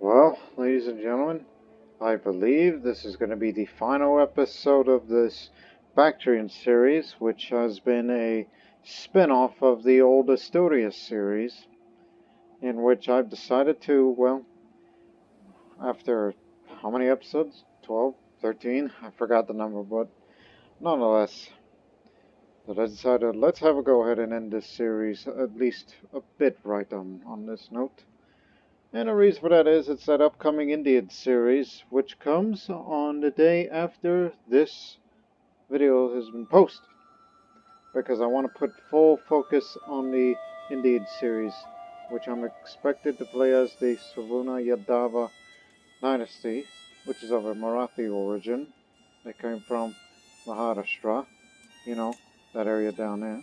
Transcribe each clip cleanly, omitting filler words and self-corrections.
Well, ladies and gentlemen, I believe this is going to be the final episode of this Bactrian series, which has been a spin-off of the old Asturleonese series, in which I've decided to, well, after how many episodes? 12? 13? I forgot the number, but nonetheless, that I decided let's have a go ahead and end this series at least a bit right on this note. And the reason for that is it's that upcoming Indian series, which comes on the day after this video has been posted. Because I want to put full focus on the Indian series, which I'm expected to play as the Savuna Yadava dynasty, which is of a Marathi origin. They came from Maharashtra, you know, that area down there.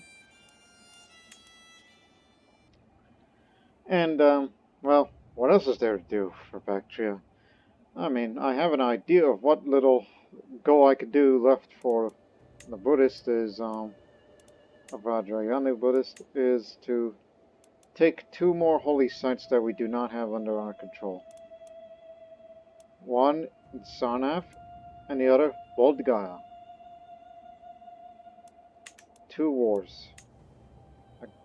And, well, what else is there to do for Bactria? I mean, I have an idea of what little goal I could do left for the Buddhist is, Vajrayana Buddhist, is to take 2 more holy sites that we do not have under our control. One in Sarnath, and the other, Bodh Gaya. 2 wars.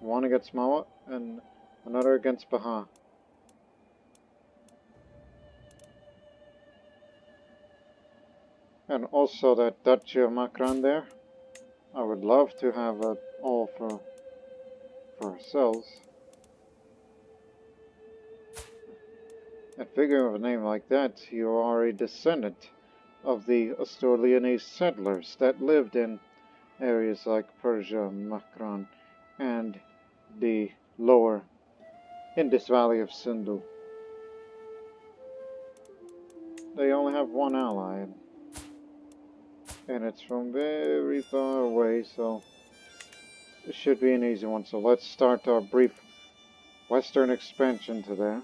One against Mawa, and another against Bihar. And also that Duchy of Makran there. I would love to have it all for ourselves. And figuring of a name like that, you are a descendant of the Asturleonese settlers that lived in areas like Persia, Makran, and the lower Indus Valley of Sindhu. They only have one ally, and it's from very far away, so it should be an easy one. So let's start our brief western expansion to there,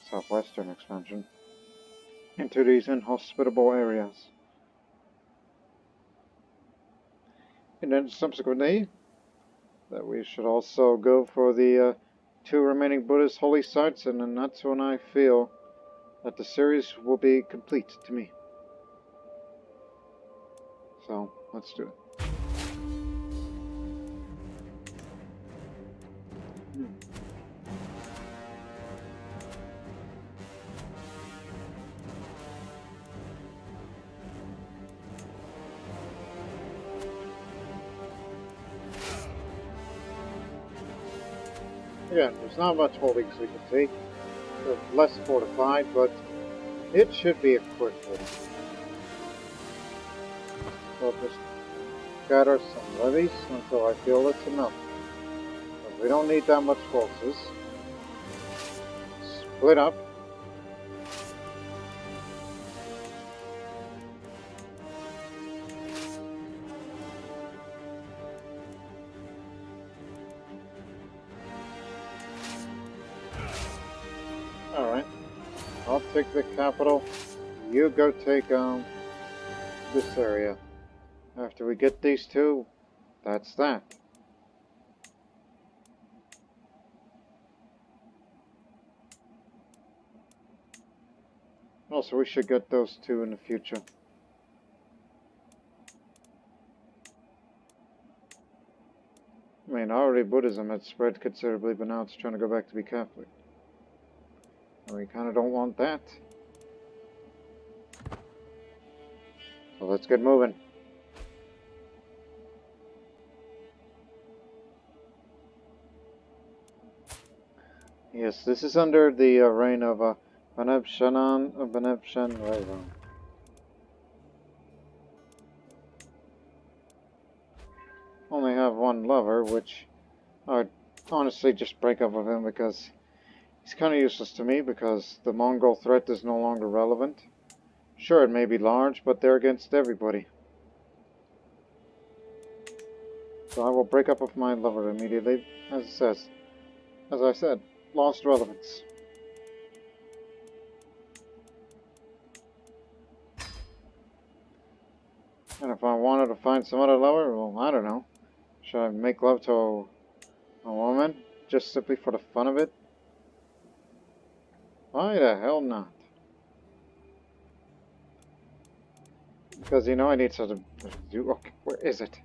southwestern expansion, into these inhospitable areas. And then subsequently, that we should also go for the 2 remaining Buddhist holy sites, and then that's when I feel that the series will be complete to me. So, let's do it. Again, there's not much holdings we can take. They're less fortified, but it should be a quick one. So just scatter some levies until I feel it's enough. But we don't need that much forces. Split up. Alright. I'll take the capital. You go take this area. After we get these 2, that's that. Also, we should get those 2 in the future. I mean, already Buddhism had spread considerably, but now it's trying to go back to be Catholic. And we kind of don't want that. So let's get moving. Yes, this is under the reign of Benebshan Reva. Only have one lover, which I would honestly just break up with him because he's kind of useless to me because the Mongol threat is no longer relevant. Sure, it may be large, but they're against everybody. So I will break up with my lover immediately, as I said, lost relevance. And if I wanted to find some other lover, well, I don't know. Should I make love to a woman just simply for the fun of it? Why the hell not? Because you know I need something to do. Okay, where is it?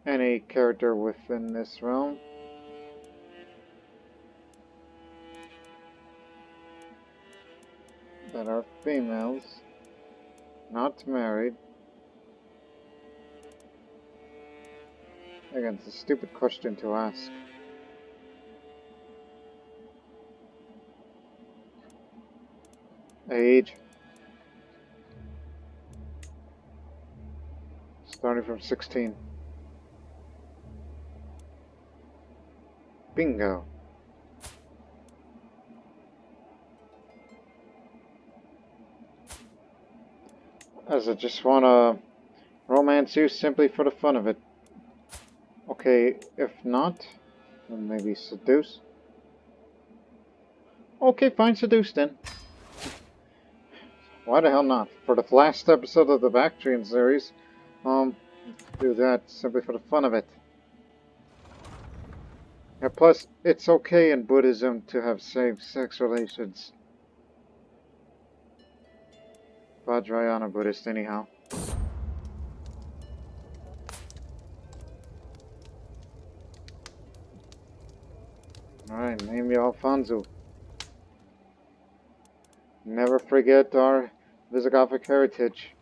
Any character within this realm that are females, not married. Again, it's a stupid question to ask. Age. Starting from 16. Bingo. As I just want to romance you simply for the fun of it. Okay, if not, then maybe seduce. Okay, fine, seduce then. Why the hell not? For the last episode of the Bactrian series, do that simply for the fun of it. Yeah, plus, it's okay in Buddhism to have same-sex relations. Vajrayana Buddhist, anyhow. Alright, name you Alfonso. Never forget our Visigothic heritage.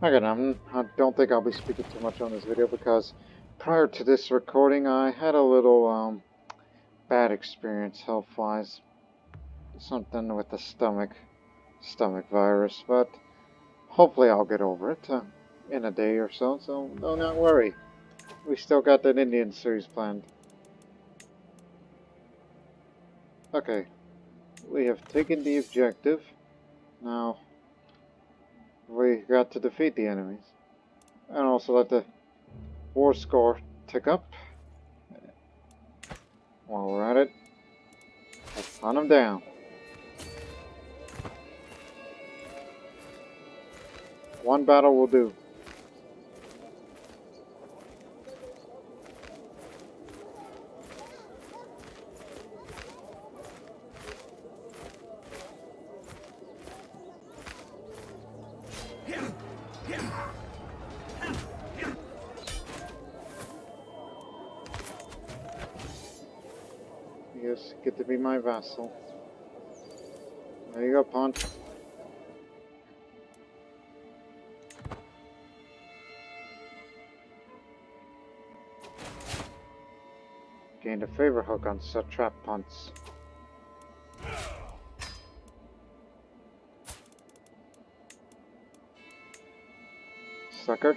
Again, I don't think I'll be speaking too much on this video because prior to this recording I had a little bad experience health-wise. Something with the stomach virus, but hopefully I'll get over it in a day or so, so do not worry. We still got that Indian series planned. Okay, we have taken the objective. Now, we got to defeat the enemies. And also let the war score tick up. While we're at it, let's hunt them down. One battle will do. Yes, get to be my vassal. There you go, pawn. Gained a favor hook on trap punts. Sucker.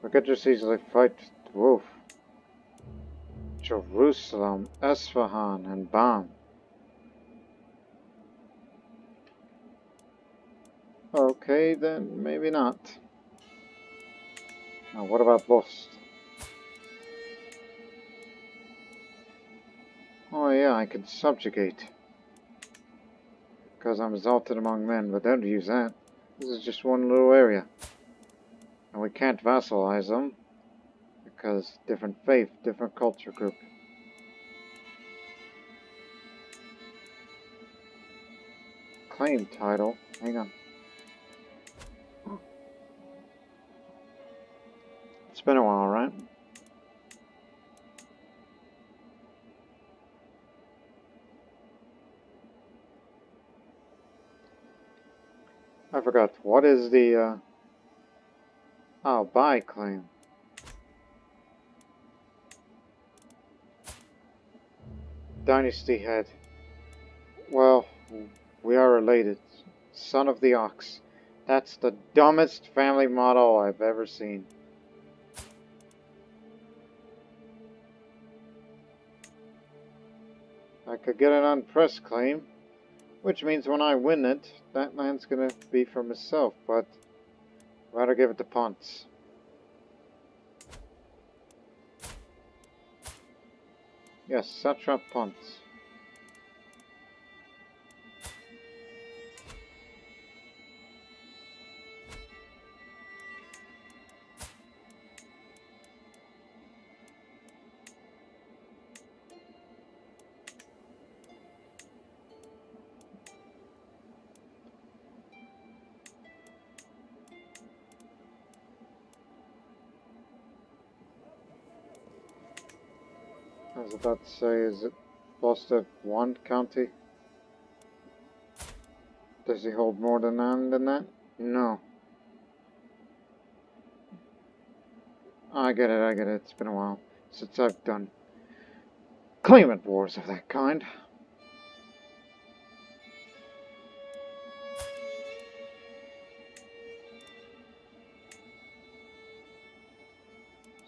We could just easily fight Wolf, Jerusalem, Esfahan, and Bam. Okay, then maybe not. Now, what about Bost? Oh yeah, I can subjugate. Because I'm exalted among men, but don't use that. This is just one little area. And we can't vassalize them. Because different faith, different culture group. Claim title. Hang on. It's been a while, right? I forgot. What is the, oh, buy claim. Dynasty head. Well, we are related. Son of the Ox. That's the dumbest family motto I've ever seen. I could get an unpressed claim, which means when I win it, that land's gonna be for myself, but I'd rather give it to Ponce. Yes, Satrap Ponce. I was about to say, is it supposed to have one county? Does he hold more than that? No. I get it. It's been a while since I've done claimant wars of that kind.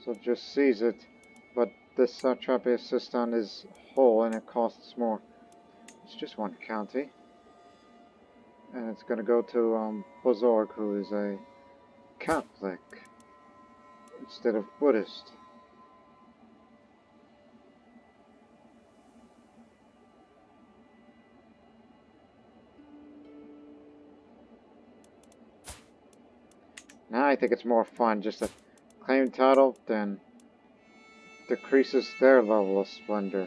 So just seize it, but this Satrapia Sistan is whole and it costs more. It's just one county. And it's gonna go to Bozorg, who is a Catholic instead of Buddhist. Now I think it's more fun just to claim title, then decreases their level of splendor.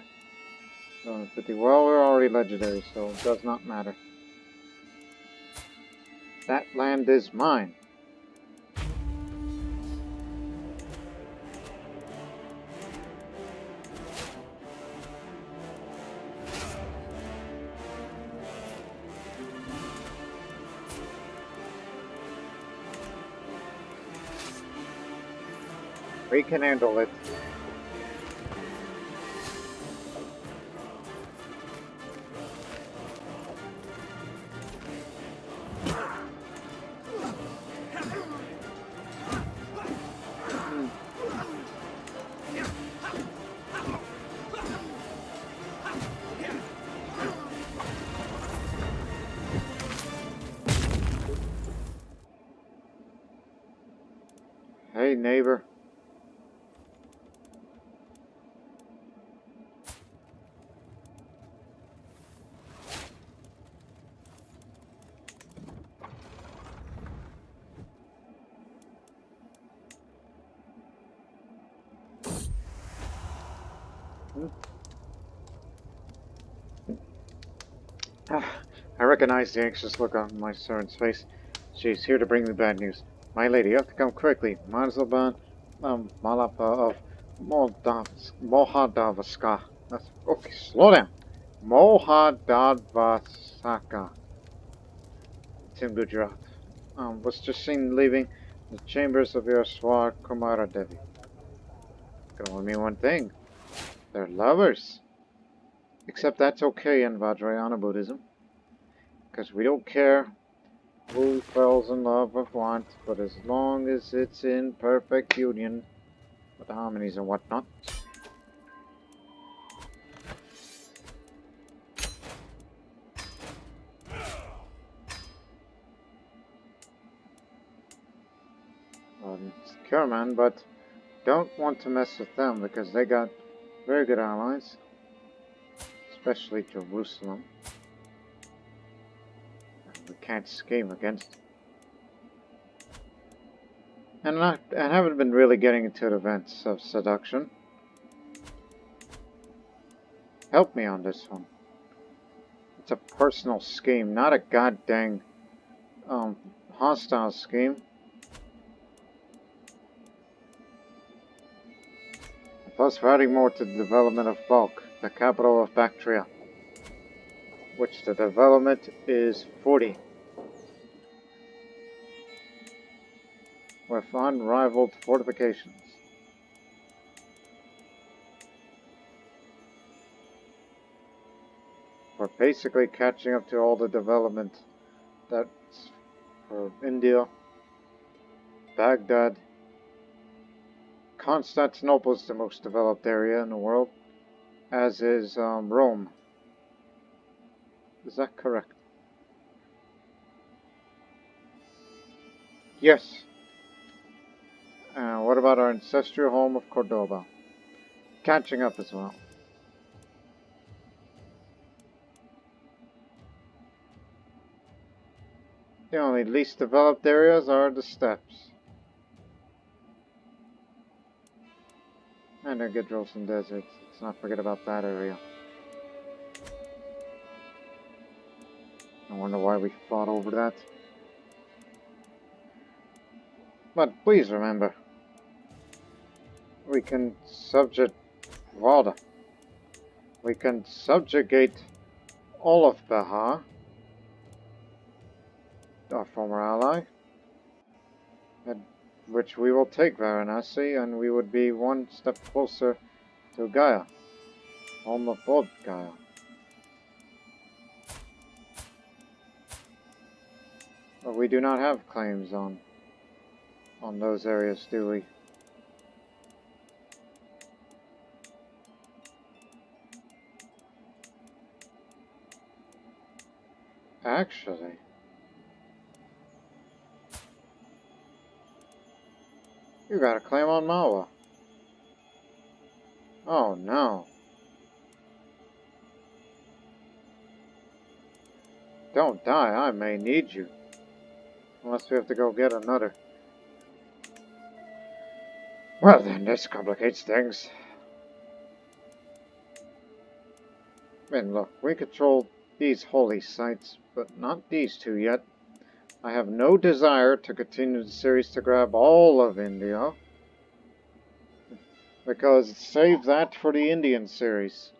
50. Well, we're already legendary, so it does not matter. That land is mine. We can handle it. Hey, neighbor. I recognize the anxious look on my servant's face. She's here to bring me bad news. My lady, you have to come quickly. Manzelban, Malapa of Mohadavaska. That's okay. Slow down. Mohadavasaka. It's in Gujarat. Was just seen leaving the chambers of your Swar Kumara Devi. Can only mean one thing. They're lovers. Except that's okay in Vajrayana Buddhism. Because we don't care who falls in love or what, but as long as it's in perfect union with harmonies and whatnot. Secure man, but don't want to mess with them because they got very good allies, especially Jerusalem. We can't scheme against them. And I haven't been really getting into the events of seduction. Help me on this one. It's a personal scheme, not a goddamn hostile scheme. Plus, we're adding more to the development of Bulk, the capital of Bactria, which the development is 40. With unrivaled fortifications. We're basically catching up to all the development that's for India, Baghdad. Constantinople is the most developed area in the world, as is Rome. Is that correct? Yes. What about our ancestral home of Cordoba? Catching up as well. The only least developed areas are the steppes. And the Gedrosan Desert. Let's not forget about that area. I wonder why we fought over that. But please remember, we can subjugate Valda. We can subjugate all of Bihar, our former ally, which we will take Varanasi, and we would be one step closer to Gaya, home of Bodh Gaya. But we do not have claims on those areas, do we? Actually, you got a claim on Mawa. Oh no. Don't die, I may need you. Unless we have to go get another. Well then, this complicates things. I mean, look, we control these holy sites, but not these two yet. I have no desire to continue the series to grab all of India, because save that for the Indian series.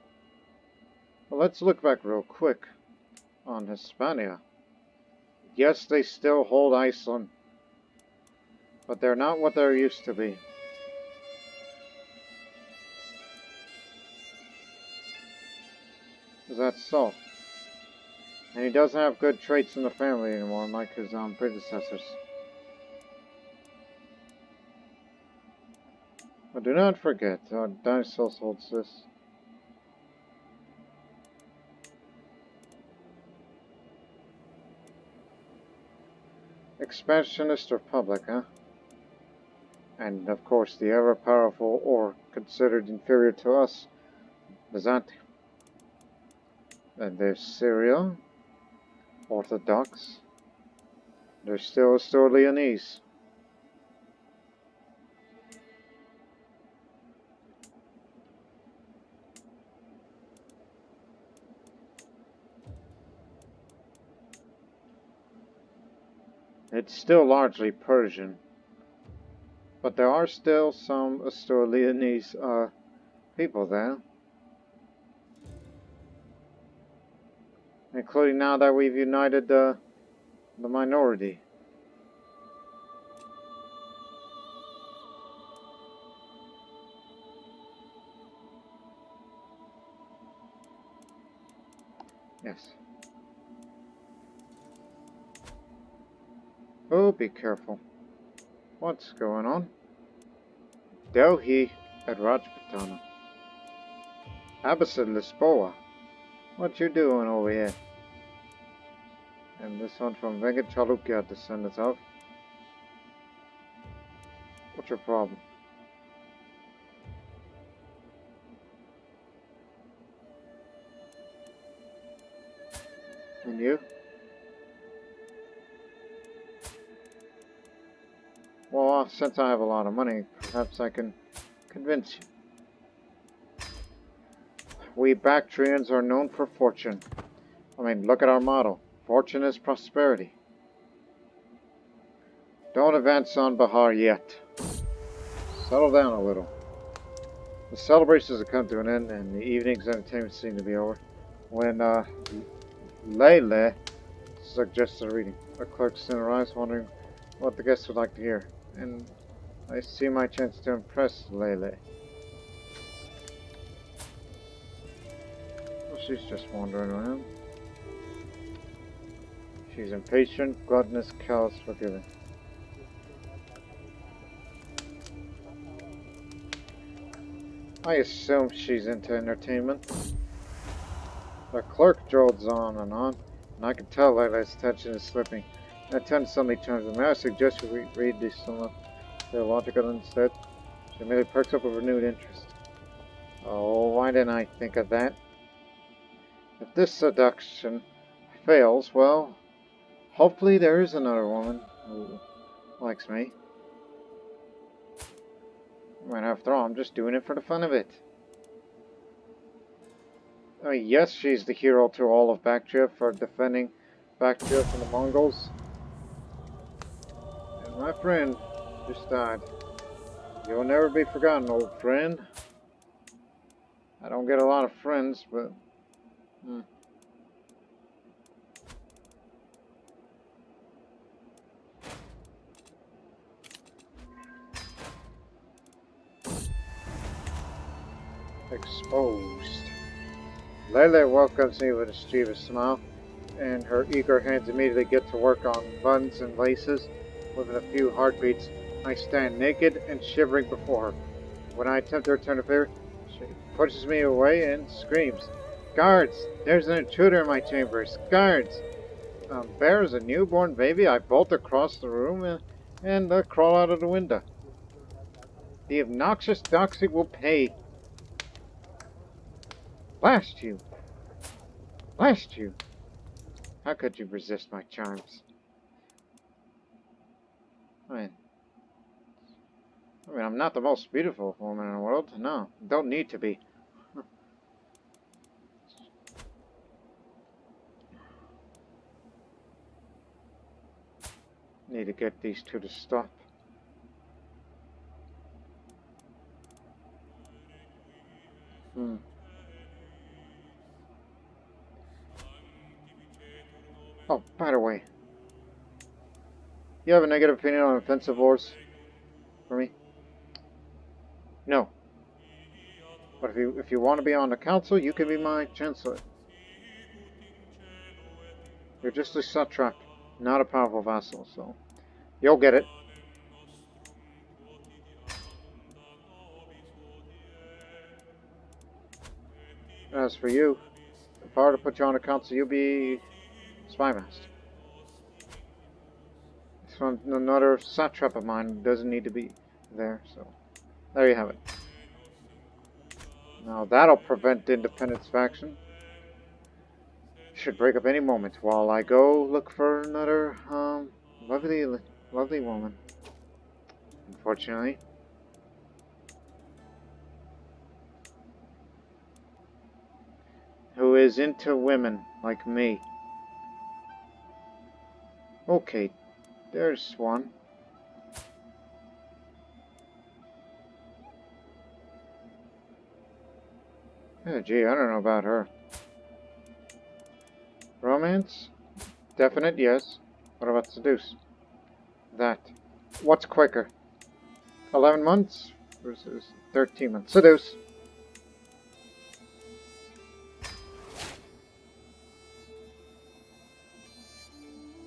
Well, let's look back real quick on Hispania. Yes, they still hold Iceland, but they're not what they used to be. Is that so? And he doesn't have good traits in the family anymore, like his predecessors. But do not forget, Dionysos holds this. Expansionist Republic, huh? And of course the ever-powerful, or considered inferior to us, Byzantium. And there's Syria, Orthodox. There's still Asturleonese. It's still largely Persian, but there are still some Asturleonese people there. Including now that we've united the minority. Yes. Oh, be careful. What's going on? Delhi at Rajputana. Abbasid Lisboa. What you doing over here? And this one from Venkat Chalukya, descendants of. What's your problem? And you? Well, since I have a lot of money, perhaps I can convince you. We Bactrians are known for fortune. I mean, look at our motto. Fortune is prosperity. Don't advance on Bihar yet. Settle down a little. The celebrations have come to an end, and the evening's entertainment seemed to be over, when Lele suggested a reading. A clerk soon arrives, wondering what the guests would like to hear, and I see my chance to impress Lele. Well, she's just wandering around. She's impatient, gluttonous, callous, forgiving. I assume she's into entertainment. The clerk jodes on and on. And I can tell Layla's attention is slipping. I attend so many times. May I suggest we read this somewhat theological instead? She merely perks up with renewed interest. Oh, why didn't I think of that? If this seduction fails, well, hopefully there is another woman who likes me. I mean, after all, I'm just doing it for the fun of it. I mean, yes, she's the hero to all of Bactria for defending Bactria from the Mongols. And my friend just died. You'll never be forgotten, old friend. I don't get a lot of friends, but... Exposed. Layla welcomes me with a mischievous smile, and her eager hands immediately get to work on buttons and laces. Within a few heartbeats, I stand naked and shivering before her. When I attempt to return the favor, she pushes me away and screams, "Guards! There's an intruder in my chambers! Guards!" Bare as a newborn baby, I bolt across the room and crawl out of the window. The obnoxious doxy will pay. Blast you! Blast you! How could you resist my charms? I mean, I'm not the most beautiful woman in the world. No, don't need to be. Need to get these two to stop. Oh, by the way, you have a negative opinion on offensive wars for me? No. But if you want to be on the council, you can be my chancellor. You're just a satrap, not a powerful vassal, so you'll get it. As for you, if I were to put you on the council, you'll be spymaster. So another satrap of mine doesn't need to be there, so there you have it. Now that'll prevent the independence faction. Should break up any moment while I go look for another lovely woman. Unfortunately. Who is into women like me. Okay, there's one. Oh, gee, I don't know about her. Romance? Definite, yes. What about seduce? That. What's quicker? 11 months versus 13 months. Seduce.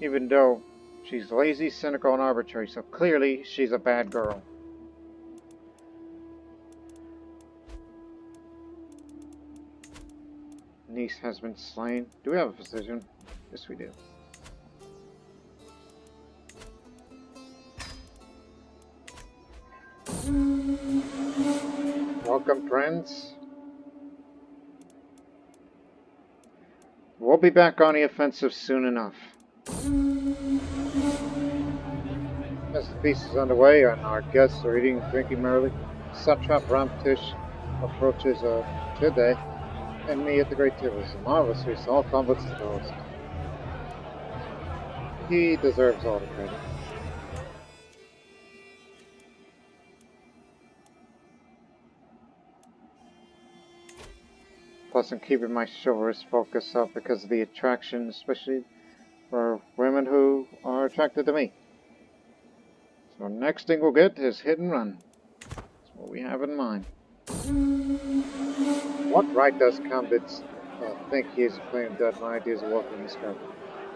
Even though she's lazy, cynical, and arbitrary, so clearly she's a bad girl. Niece has been slain. Do we have a physician? Yes, we do. Welcome, friends. We'll be back on the offensive soon enough. As the feast is underway and our guests are eating and drinking merrily, Satrap Ramtish approaches today and me at the great table. It's a marvelous feast, all compliments to the host. He deserves all the credit. Plus, I'm keeping my chivalrous focus up because of the attraction, especially for women who are attracted to me. So, next thing we'll get is hit and run. That's what we have in mind. What right does Kambits think he is claiming that my ideas are welcome in this country?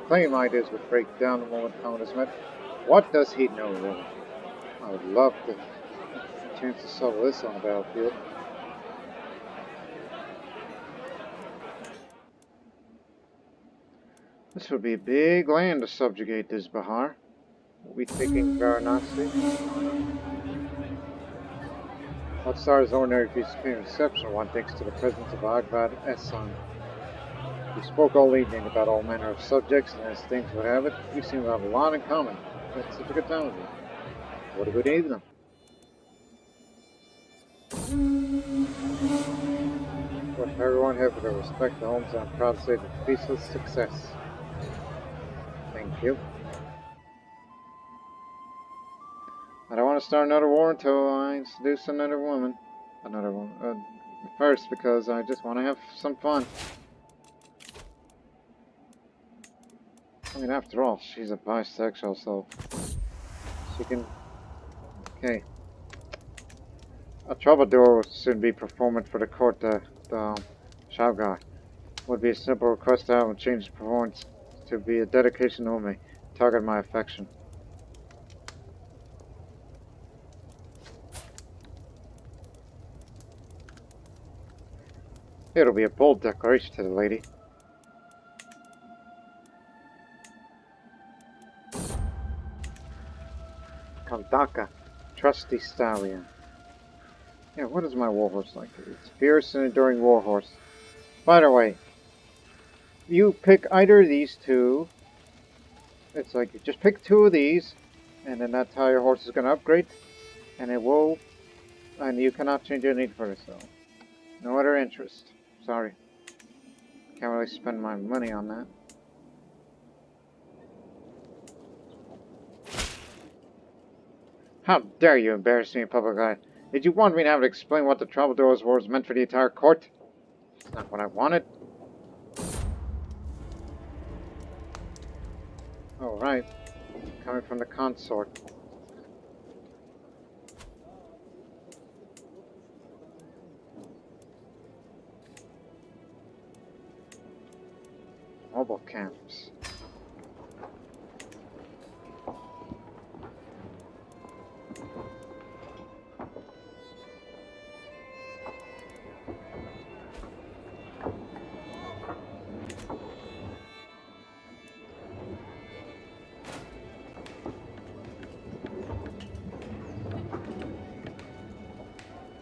Claim my ideas would break down the moment Common is met. What does he know, really? I would love to have a chance to settle this on the battlefield. This would be a big land to subjugate this Bihar. We'll be taking Varanasi. What Tsar's ordinary views came exceptional one thanks to the presence of Agvad Ehsan. We spoke all evening about all manner of subjects, and as things would have it, we seem to have a lot in common. We had such a good time with you. What a good evening. With everyone here for their respect to homes, I'm proud to say that the feast was a success. Thank you. I don't want to start another war until I seduce another woman. Another woman. First, because I just want to have some fun. I mean, after all, she's a bisexual, so she can... Okay. A troubadour will soon be performing for the court, the Shavgar. Would be a simple request to have him change the performance to be a dedication to me, target my affection. It'll be a bold declaration to the lady. Kandaka, trusty stallion. Yeah, what is my warhorse like? It's fierce and enduring warhorse. By the way, you pick either of these two. It's like you just pick two of these, and then that's how your horse is going to upgrade, and it will, and you cannot change your need for it. So, no other interest. Sorry, can't really spend my money on that. How dare you embarrass me in public eye? Did you want me to have to explain what the Troubadours War was meant for the entire court? It's not what I wanted. Oh, right. Coming from the consort. Mobile camps.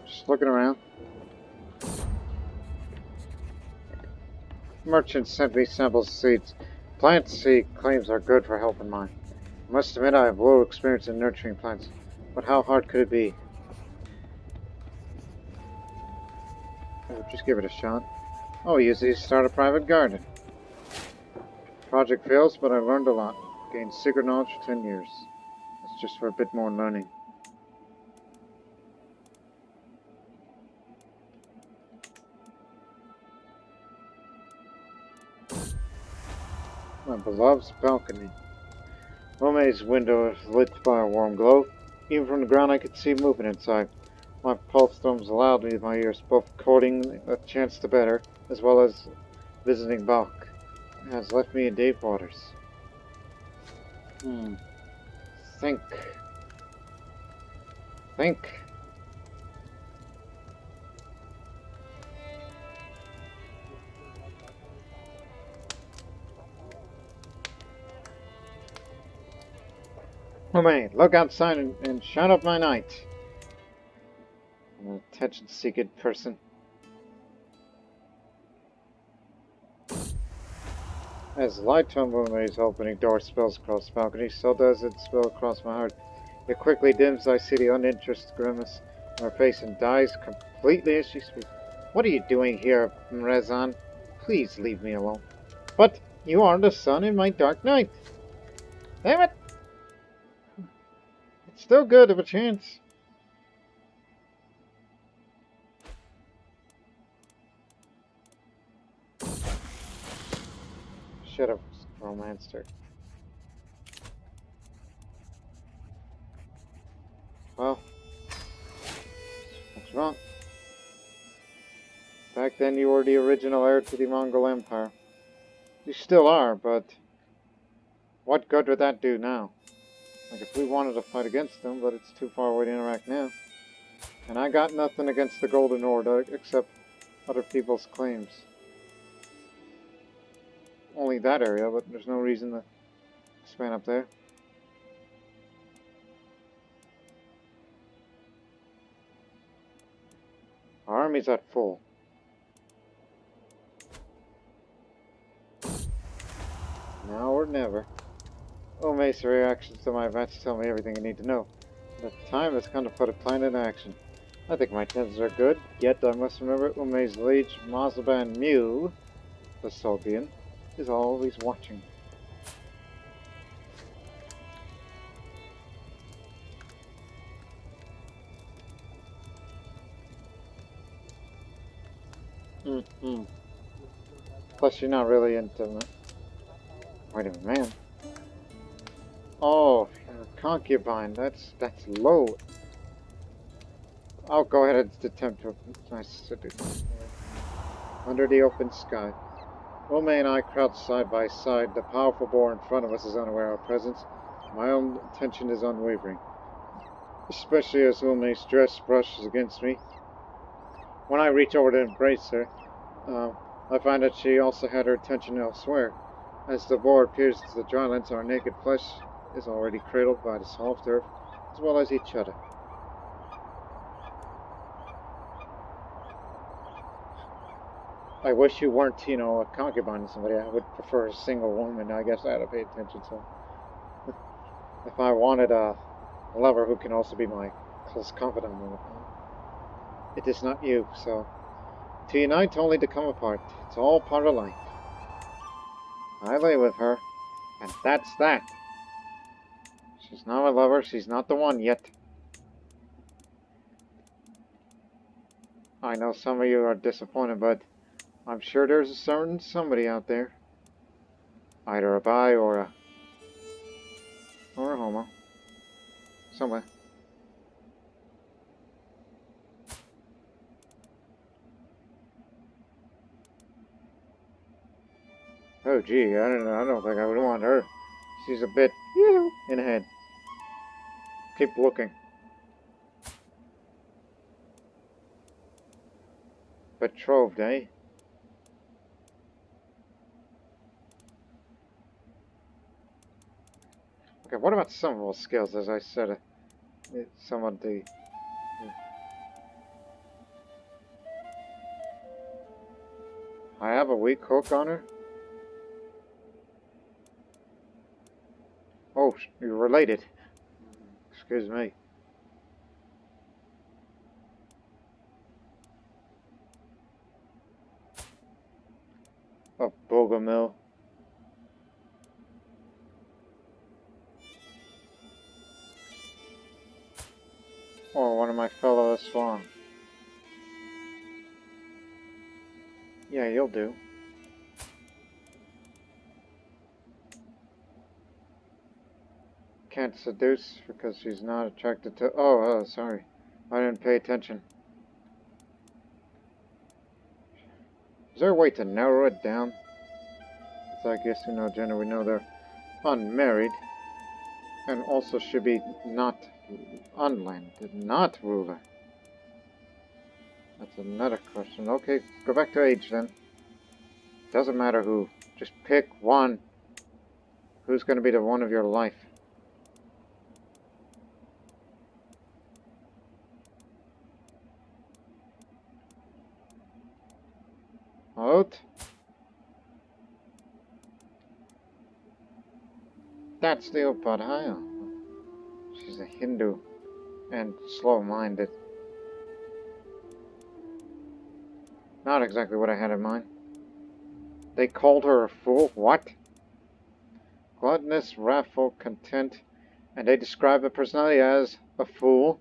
Just looking around. Merchants sent me samples of seeds. Plant seed claims are good for health and mind. I must admit I have little experience in nurturing plants, but how hard could it be? I'll just give it a shot. I'll use these to start a private garden. Project fails, but I learned a lot. Gained secret knowledge for 10 years. That's just for a bit more learning. My beloved's balcony. Rome's window is lit by a warm glow. Even from the ground I could see movement inside. My pulse drums loudly in my ears, both courting a chance to better, as well as visiting Balk. It has left me in deep waters. Think. Think. Rome, look outside and shut up my night. I'm an attention-seeking person. As the light from Rome's opening door spills across the balcony, so does it spill across my heart. It quickly dims. I see the uninterested grimace on her face and dies completely as she speaks. What are you doing here, Mrezan? Please leave me alone. But you are the sun in my dark night. Damn it! It's still good of a chance. Should have romanced her. Well, what's wrong? Back then you were the original heir to the Mongol Empire. You still are, but what good would that do now? Like if we wanted to fight against them, but it's too far away to interact now. And I got nothing against the Golden Order except other people's claims. only that area, but there's no reason to expand up there. Our army's at full. Now or never. Ume's reactions to my events tell me everything I need to know. The time has come to put a plan in action. I think my intentions are good, yet I must remember Ume's liege Mazaban Mu, the Sultan, is always watching. Plus, you're not really into me. Wait a minute, man. Oh, concubine. That's low. I'll go ahead and attempt to seduce. Under the open sky. Ume and I crouch side by side. The powerful boar in front of us is unaware of our presence. My own attention is unwavering. Especially as Ume's dress brushes against me. When I reach over to embrace her, I find that she also had her attention elsewhere. As the boar appears to the drylands, our naked flesh is already cradled by the soft earth, as well as each other. I wish you weren't, a concubine to somebody. I would prefer a single woman. I guess I had to pay attention to. If I wanted a lover who can also be my close confidant, it is not you, so to unite only to come apart. It's all part of life. I lay with her, and that's that. She's not my lover, she's not the one yet. I know some of you are disappointed, but I'm sure there's a certain somebody out there. Either a bi or a homo. Somewhere. Oh gee, I don't think I would want her. She's a bit in the head. Keep looking. Betrothed, eh? Okay, what about some of those skills? As I said, some of the... I have a weak hook on her? Oh, you're related. Excuse me. A bogomil. Or one of my fellow Swan. Yeah, you'll do. Can't seduce because she's not attracted to... Oh, sorry. I didn't pay attention. Is there a way to narrow it down? So I guess we know gender, we know they're unmarried. And also should be not unlanded, not ruler. That's another question. Okay, go back to age then. Doesn't matter who. Just pick one. Who's going to be the one of your life? Out. That's the Upadhyaya. She's a Hindu and slow-minded. Not exactly what I had in mind. They called her a fool? What? Gluttonous, wrathful, content, and they describe a personality as a fool?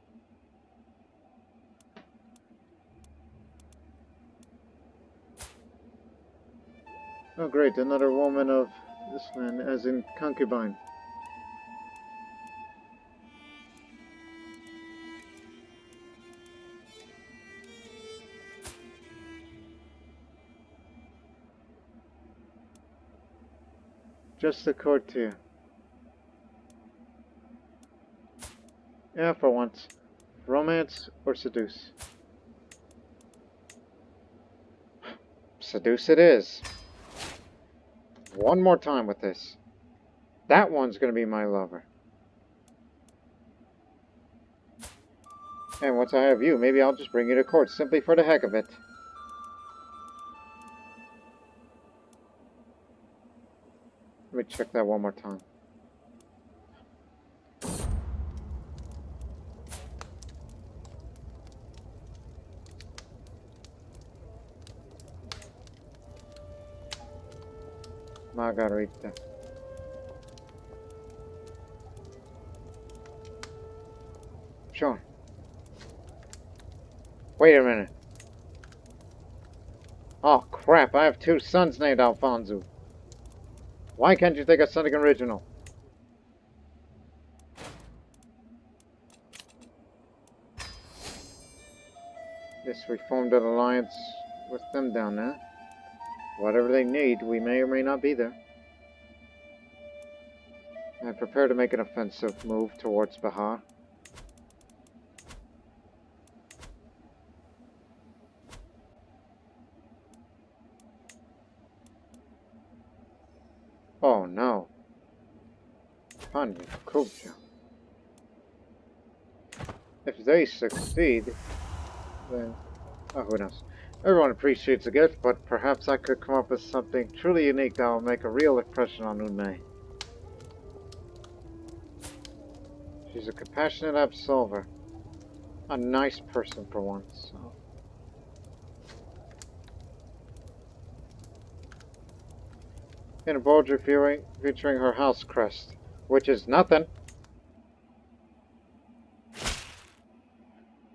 Oh great, another woman of this land, as in concubine. Just a courtier. Yeah, for once. Romance or seduce? Seduce it is. One more time with this. That one's gonna be my lover. And once I have you, maybe I'll just bring you to court simply for the heck of it. Let me check that one more time. Margarita. Sure. Wait a minute. Oh crap, I have two sons named Alfonso. Why can't you think of something original? Yes, we formed an alliance with them down there. Whatever they need, we may or may not be there. I prepare to make an offensive move towards Bihar. Oh no. Hispano-Bactrian. If they succeed, then... oh, who knows. Everyone appreciates a gift, but perhaps I could come up with something truly unique that will make a real impression on Unmei. She's a compassionate absolver. A nice person for once. So. In a boldly featuring her house crest, which is nothing.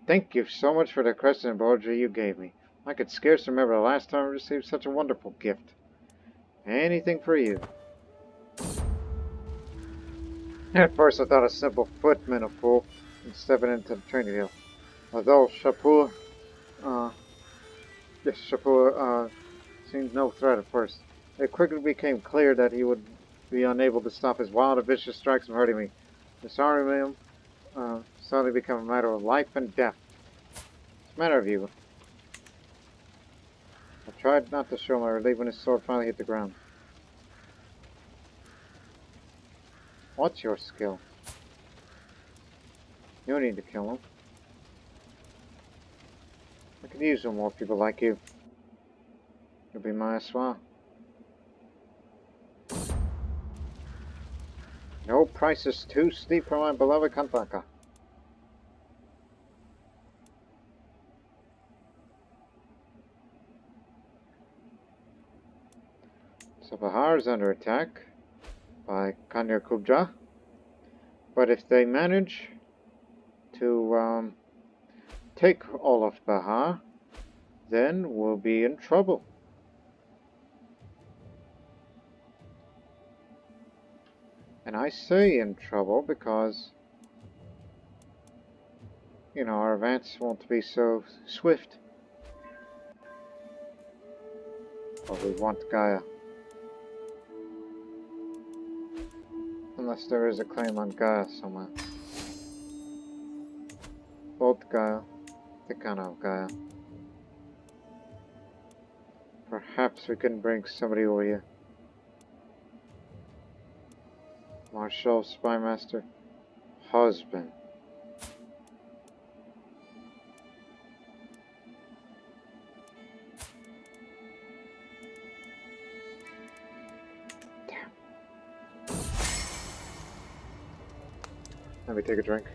Thank you so much for the crest and embroidery you gave me. I could scarce remember the last time I received such a wonderful gift. Anything for you. At first I thought a simple footman a fool and stepping into the training field. Although Shapur seemed no threat at first. It quickly became clear that he would be unable to stop his wild and vicious strikes from hurting me. Disarming him suddenly became a matter of life and death. What's the matter with you? I tried not to show my relief when his sword finally hit the ground. What's your skill? You don't need to kill him. I could use more people like you. You'll be my aswa. No price is too steep for my beloved Kantaka. So Bihar is under attack by Kanya Kubja. But if they manage to take all of Bihar, then we'll be in trouble. And I say in trouble because, you know, our advance won't be so swift. But we want Gaia. Unless there is a claim on Gaia somewhere. Both Gaia, Tikana of Gaia. Perhaps we can bring somebody over here. Marshal, Spymaster, husband. Damn. Let me take a drink.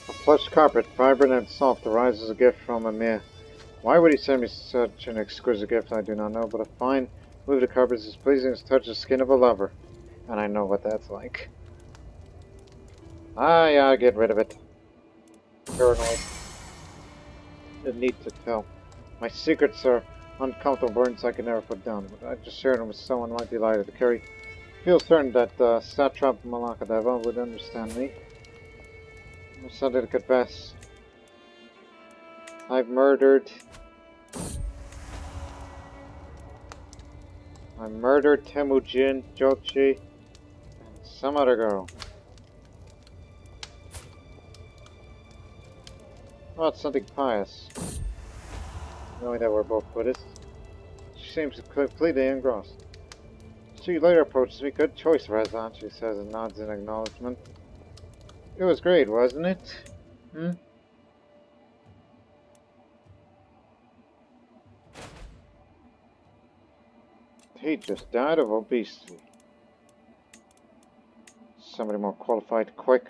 A plush carpet, vibrant and soft, arises a gift from Amir. Why would he send me such an exquisite gift, I do not know, but a fine move the carpet is as pleasing as touch the skin of a lover. And I know what that's like. Ah, yeah, I'll get rid of it. Paranoid. The need to tell. My secrets are uncomfortable burdens I can never put down, but I just shared them with someone who might be delighted to carry. I feel certain that Satrap Malakadeva would understand me. I'm something to confess. I murdered Temujin, Jokchi, and some other girl. Oh, it's something pious. Knowing that we're both Buddhists. She seems completely engrossed. She later approaches me. Good choice, Razan, she says and nods in acknowledgement. It was great, wasn't it? Hmm? He just died of obesity. Somebody more qualified, quick.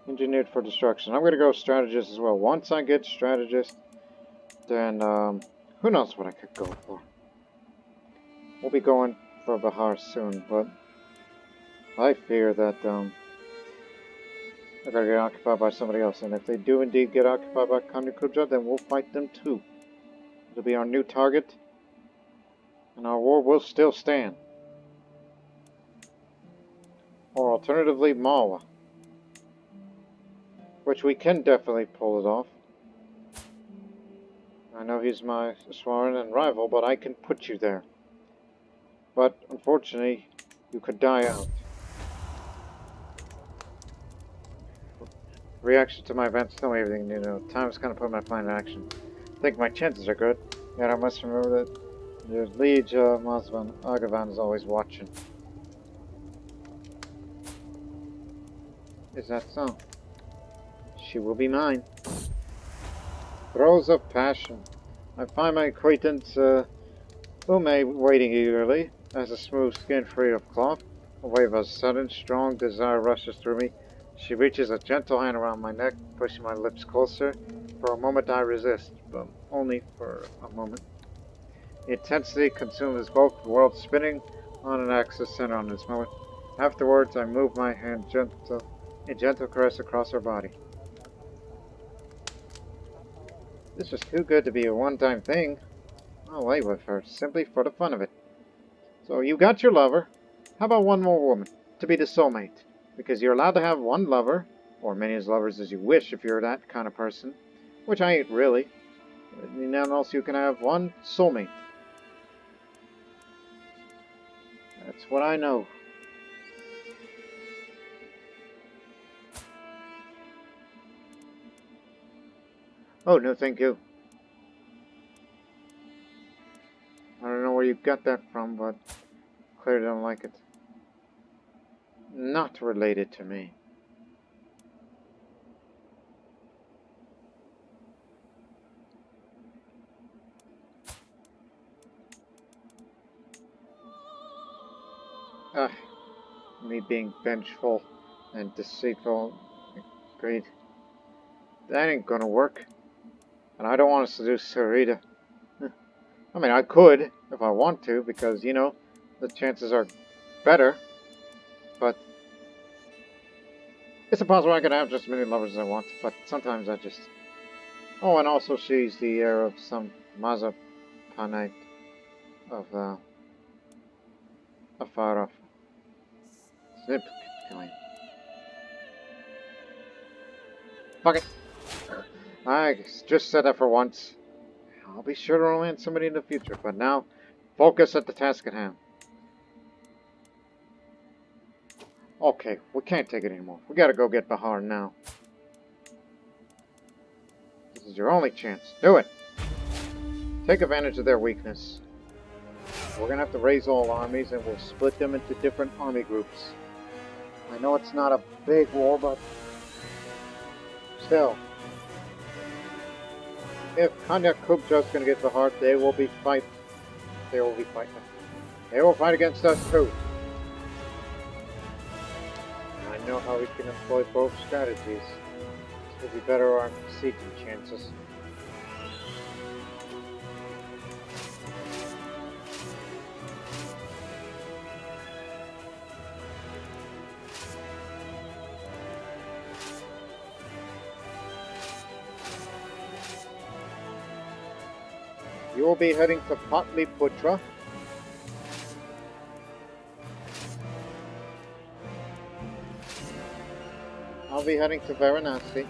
Engineered for destruction. I'm gonna go strategist as well. Once I get strategist, then who knows what I could go for. We'll be going for Bihar soon, but I fear that they're gonna get occupied by somebody else, and if they do indeed get occupied by Kanya Kubja, then we'll fight them too. It'll be our new target, and our war will still stand. Or alternatively, Malwa. Which we can definitely pull it off. I know he's my sworn and rival, but I can put you there. But, unfortunately, you could die out. Reaction to my events, tell me everything you know. Time is kind of put my plan in action. I think my chances are good. Yet I must remember that the liege Mazvan Agavan is always watching. Is that so? She will be mine. Throes of passion. I find my acquaintance Ume waiting eagerly, as a smooth skin free of cloth. A wave of sudden, strong desire rushes through me. She reaches a gentle hand around my neck, pushing my lips closer. For a moment I resist, but only for a moment. The intensity consumes us both, the world spinning on an axis centered on this moment. Afterwards, I move my hand a gentle caress across her body. This was too good to be a one-time thing. I'll lay with her, simply for the fun of it. So you got your lover. How about one more woman, to be the soulmate? Because you're allowed to have one lover, or many as lovers as you wish if you're that kind of person. Which I ain't really. And then also you can have one soulmate. That's what I know. Oh, no thank you. I don't know where you got that from, but clearly don't like it. Not related to me. Me being vengeful and deceitful. Great. That ain't gonna work. And I don't want to seduce her either. I mean, I could if I want to, because, you know, the chances are better. But it's impossible I can have just as many lovers as I want. But sometimes I just... Oh, and also she's the heir of some Mazapanite of Afarov. Snip. Fuck it. I just said that for once. I'll be sure to romance somebody in the future, but now, focus at the task at hand. Okay, we can't take it anymore. We gotta go get Bihar now. This is your only chance. Do it! Take advantage of their weakness. We're gonna have to raise all armies, and we'll split them into different army groups. I know it's not a big war, but still. If Kanya Kubja is gonna get Bihar, they will be fighting. They will fight against us too. I know how we can employ both strategies. This will be better our sieging chances. You will be heading to Patliputra. I'll be heading to Varanasi.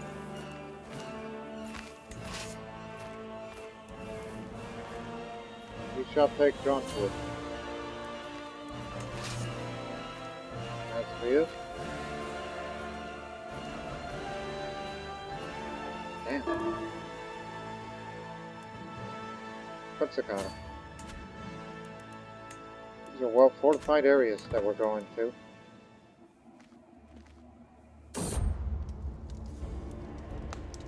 We shall take Jauntwood. Are you? Damn. What's it got? These are well fortified areas that we're going to.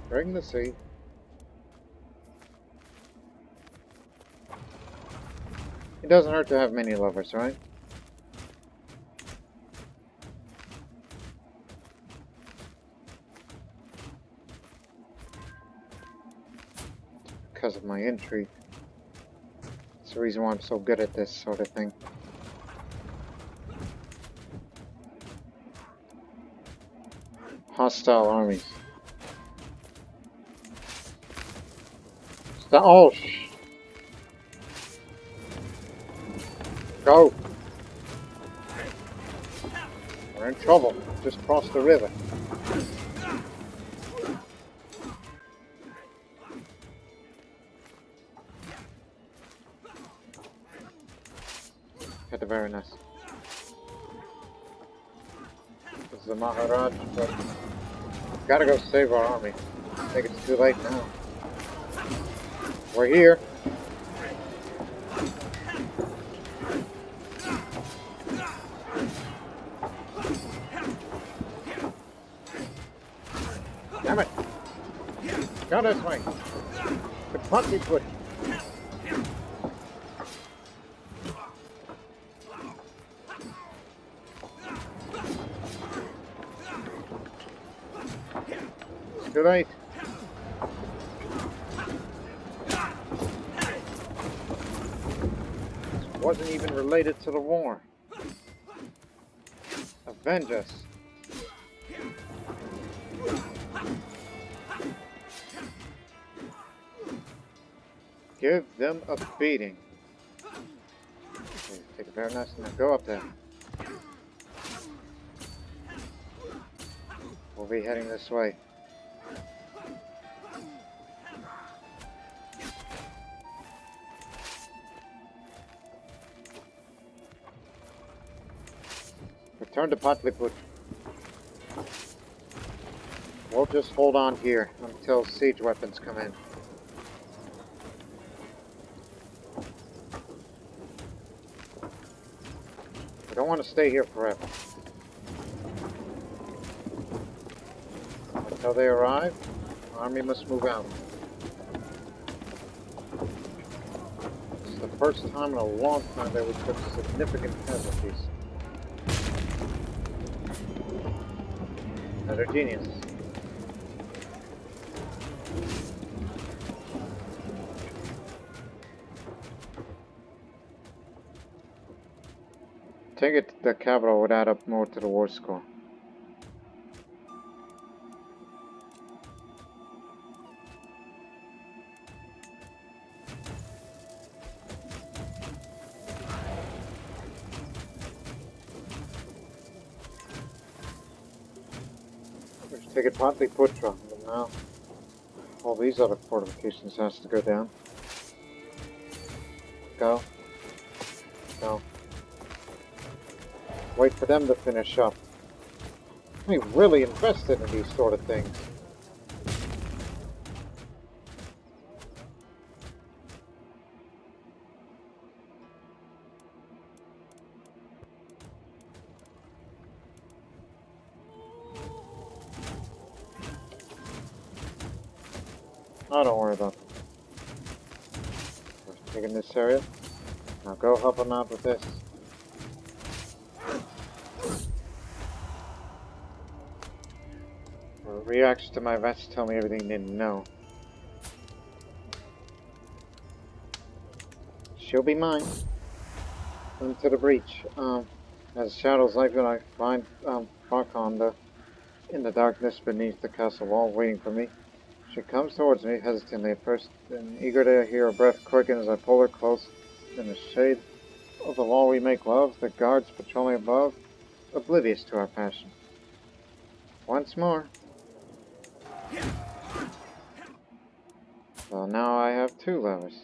Bring the sea. It doesn't hurt to have many lovers, right? Because of my intrigue. That's the reason why I'm so good at this sort of thing. Hostile armies. Oh, go! We're in trouble. Just crossed the river. At the very nice. This is the Maharaj, but gotta go save our army. I think it's too late now. We're here. Damn it! Go this way. The punch is good. It's too late. This wasn't even related to the war. Avenge us. Give them a beating. Okay, take a very nice now. Go up there. We'll be heading this way. Return to Patliput. We'll just hold on here until siege weapons come in. I don't want to stay here forever. Until they arrive, the army must move out. This is the first time in a long time that we took significant casualties. Heterogeneous. Take it the capital would add up more to the war score. Let's take it Patliputra, and now all these other fortifications has to go down. Go. Go. Wait for them to finish up. We really invested in these sort of things. Oh, don't worry about it. We're taking this area. Now go help them out with this. Reactions to my vest tell me everything they didn't know. She'll be mine. Into the breach. As shadows like when I find Makran in the darkness beneath the castle wall, waiting for me. She comes towards me hesitantly at first, then eager to hear her breath quicken as I pull her close. In the shade of the wall we make love, the guards patrolling above, oblivious to our passion. Once more. Well, now I have 2 lovers.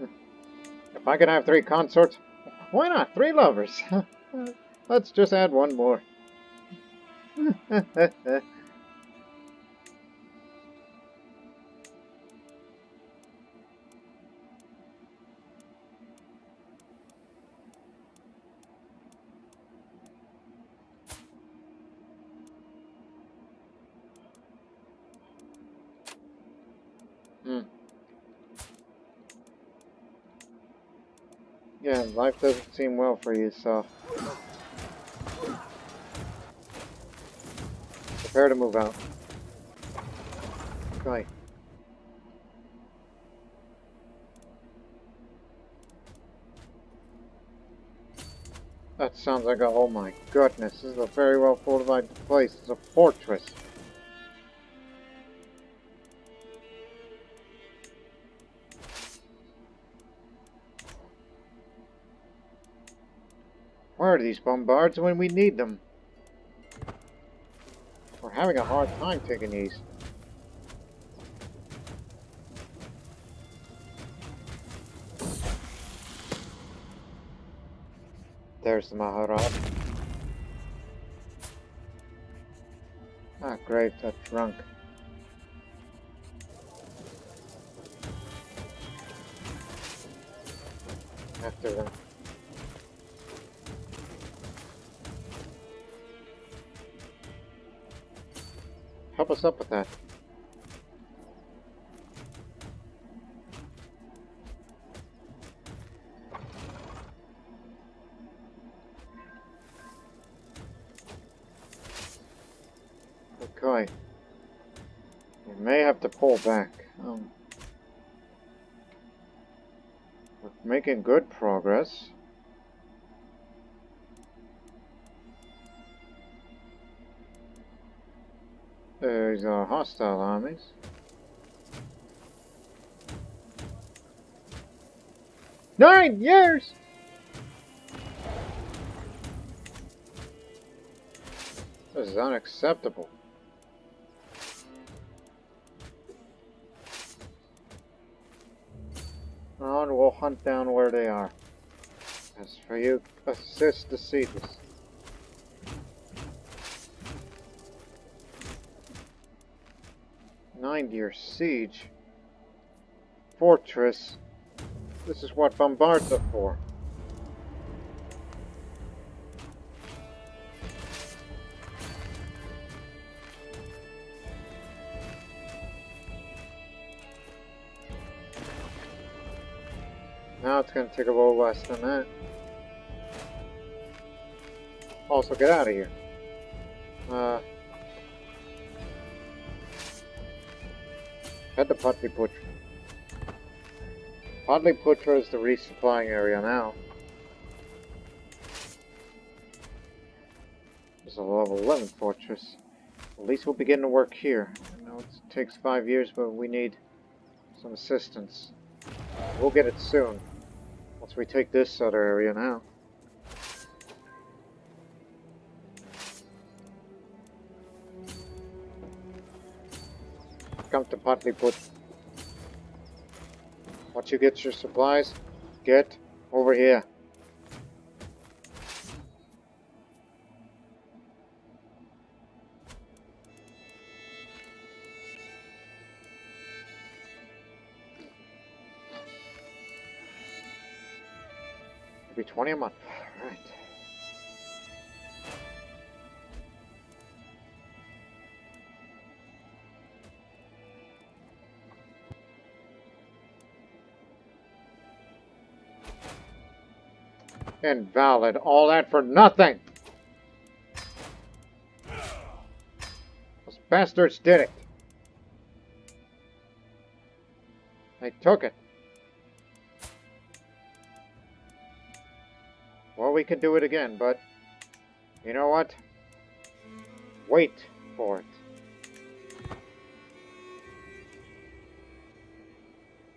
If I could have 3 consorts, why not 3 lovers? Let's just add 1 more. Yeah, life doesn't seem well for you, so prepare to move out. Okay. That sounds like a, oh my goodness, this is a very well fortified place. It's a fortress. Where are these bombards when we need them? We're having a hard time taking these. There's the Maharaj. Ah, great, that's drunk. After them. Help us up with that. Okay. We may have to pull back. We're making good progress. There's hostile armies. Nine years! This is unacceptable. And we'll hunt down where they are. As for you, assist the seduce. Nine-year siege. Fortress. This is what bombards are for. Now it's going to take a little less than that. Also, get out of here. Head to Patliputra. Patliputra is the resupplying area now. There's a level 11 fortress. At least we'll begin to work here. I know it takes 5 years, but we need some assistance. We'll get it soon. Once we take this other area now. Come to Patliputra. Once you get your supplies, get over here. Maybe 20 a month. Alright. Invalid. All that for nothing! Those bastards did it. They took it. Well, we can do it again, but you know what? Wait for it.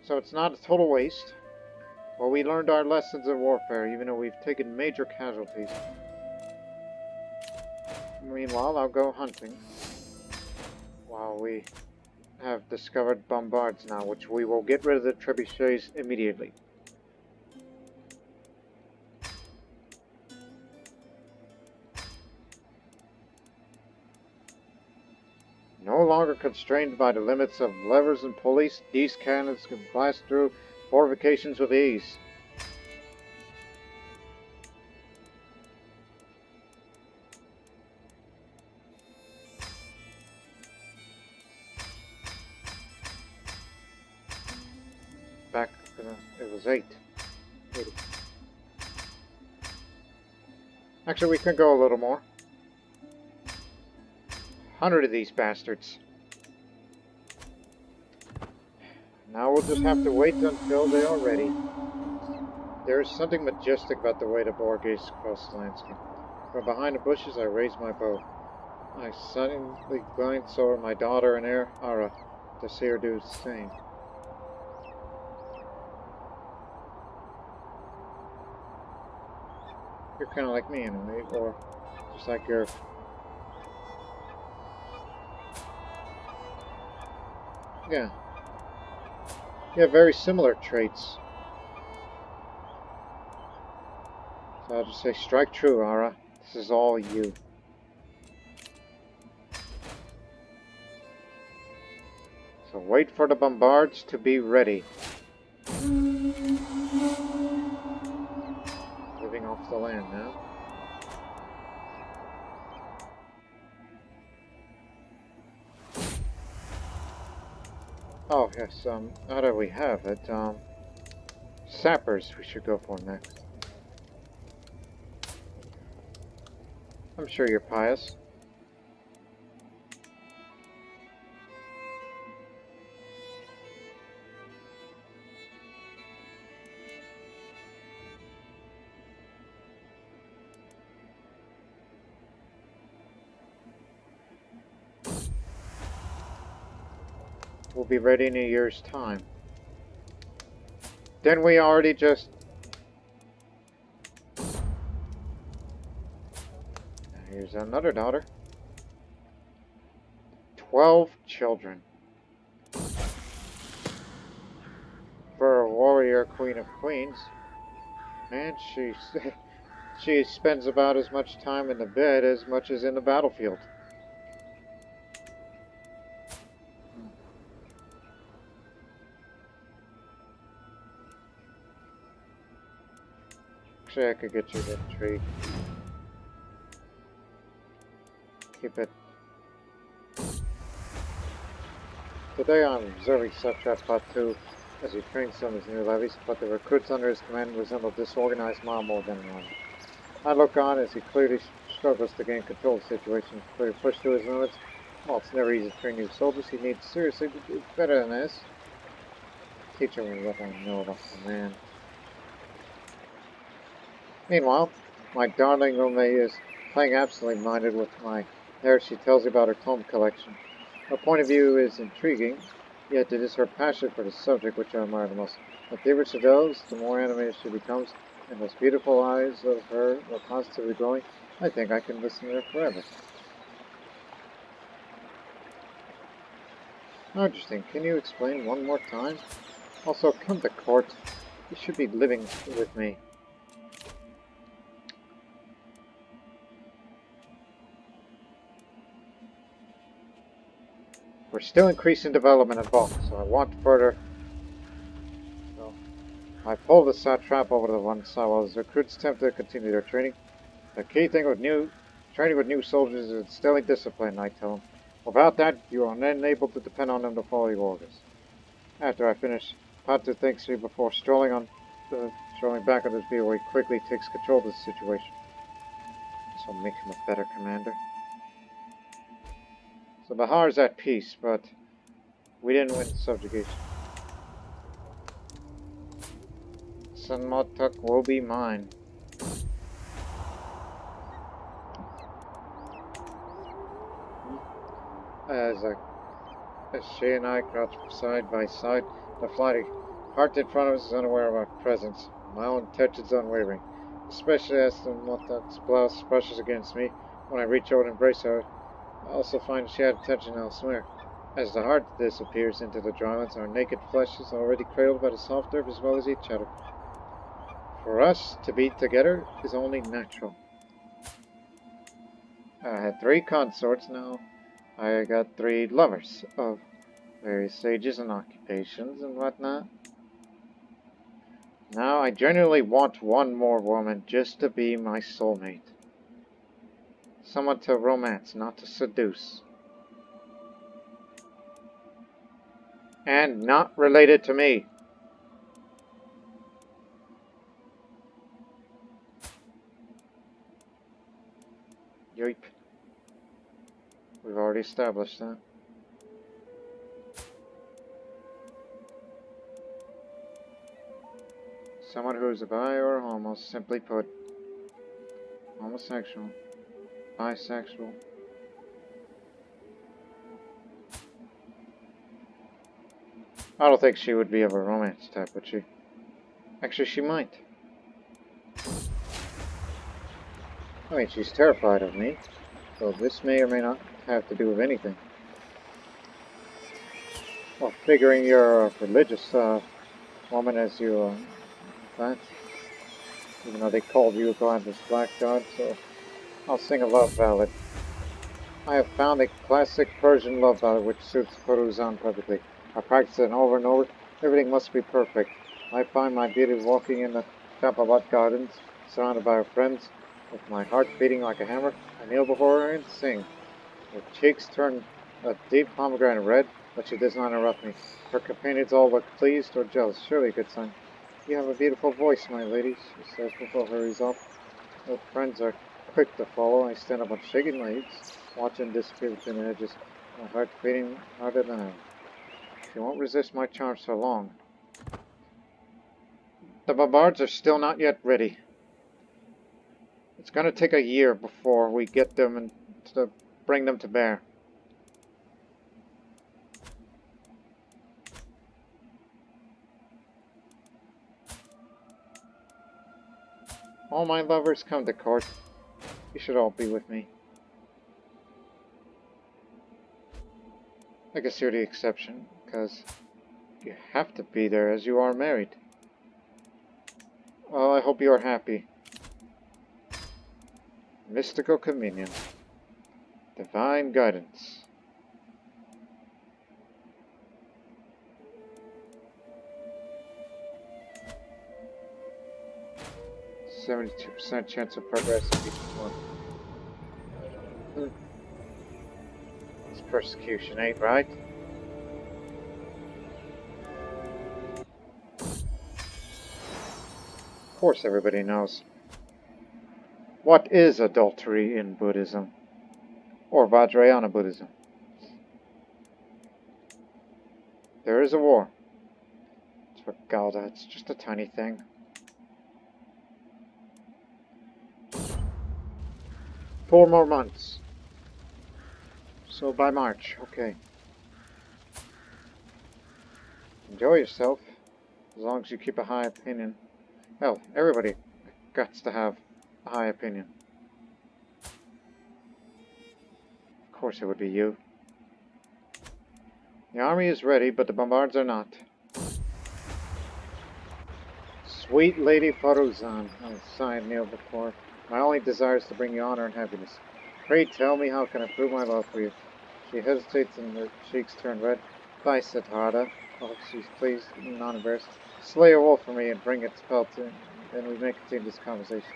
So it's not a total waste. Well, we learned our lessons in warfare, even though we've taken major casualties. Meanwhile, I'll go hunting. While we have discovered bombards now, which we will get rid of the trebuchets immediately. No longer constrained by the limits of levers and pulleys, these cannons can blast through fortifications with ease. Back, it was 8. Actually, we can go a little more. 100 of these bastards. Now we'll just have to wait until they are ready. There is something majestic about the way the boar gazes across the landscape. From behind the bushes, I raise my bow. I suddenly glance over my daughter and heir, Ara, to see her do the same. You're kind of like me in a way, or just like your... Yeah. You have very similar traits. So I'll just say, strike true, Ara. This is all you. So wait for the bombards to be ready. Living off the land now. Oh, yes, now that we have it, sappers we should go for next. I'm sure you're pious. We'll be ready in a year's time. Then we already just... Here's another daughter. 12 children. For a warrior queen of queens. Man, she spends about as much time in the bed as much as in the battlefield. Actually, I could get you that tree. Keep it. Today I'm observing Satrap Batu as he trains some of his new levies, but the recruits under his command resemble disorganized mob more than one. I look on as he clearly struggles to gain control of the situation, clearly push to his limits. Well, it's never easy to train new soldiers. He needs seriously to do better than this. Teach him what I know about the man. Meanwhile, my darling roommate is playing absently minded with my hair. She tells me about her tome collection. Her point of view is intriguing, yet it is her passion for the subject which I admire the most. The deeper she delves, the more animated she becomes, and those beautiful eyes of her are positively glowing. I think I can listen to her forever. How interesting. Can you explain one more time? Also, come to court. You should be living with me. We're still increasing development and bulk, so I want further. So I pull the satrap over to the one side while his recruits attempt to continue their training. The key thing with training with new soldiers is instilling discipline, I tell them. Without that, you are unable to depend on them to follow your orders. After I finish, Patu thanks me before strolling back on his vehicle where he quickly takes control of the situation. This will make him a better commander. So Bihar is at peace, but we didn't win subjugation. Sanmotuk will be mine. As she and I crouch side by side, the flighty heart in front of us is unaware of our presence. My own touch is unwavering, especially as Sanmotuk's blouse brushes against me. When I reach over and embrace her, I also find she had attention elsewhere. As the heart disappears into the drylands, our naked flesh is already cradled by the soft earth as well as each other. For us to be together is only natural. I had 3 consorts now. I got 3 lovers of various ages and occupations and whatnot. Now I genuinely want one more woman just to be my soulmate. Someone to romance, not to seduce. And not related to me. Yoip. We've already established that. Someone who is a bi or homo, simply put. Homosexual. Bisexual. I don't think she would be of a romance type, would she? Actually, she might. I mean, she's terrified of me, so this may or may not have to do with anything. Well, figuring you're a religious woman as you that, even though they called you a godless black god, so I'll sing a love ballad. I have found a classic Persian love ballad which suits Peruzan perfectly. I practice it over and over. Everything must be perfect. I find my beauty walking in the Champavat gardens, surrounded by her friends, with my heart beating like a hammer. I kneel before her and sing. Her cheeks turn a deep pomegranate red, but she does not interrupt me. Her companions all look pleased or jealous. Surely a good sign. You have a beautiful voice, my lady, she says before hurries off. Her friends are quick to follow. I stand up on shaking legs, watching disappear between the hedges, my heart beating harder than ever. She won't resist my charms so long. The bombards are still not yet ready. It's going to take a year before we get them and to bring them to bear. All my lovers come to court. You should all be with me. I guess you're the exception, because you have to be there as you are married. Well, I hope you are happy. Mystical communion. Divine guidance. %72% chance of progress in each one. It's persecution, ain't right? Of course everybody knows. What is adultery in Buddhism? Or Vajrayana Buddhism? There is a war. It's for Gauda, it's just a tiny thing. Four more months. So by March, okay. Enjoy yourself, as long as you keep a high opinion. Hell, everybody gets to have a high opinion. Of course it would be you. The army is ready, but the bombards are not. Sweet Lady Faruzan, I sighed kneel before. My only desire is to bring you honor and happiness. Pray tell me how can I prove my love for you. She hesitates and her cheeks turn red. Bye, Siddhartha. Oh, she's pleased and not embarrassed. Slay a wolf for me and bring its pelt in, and we may continue this conversation.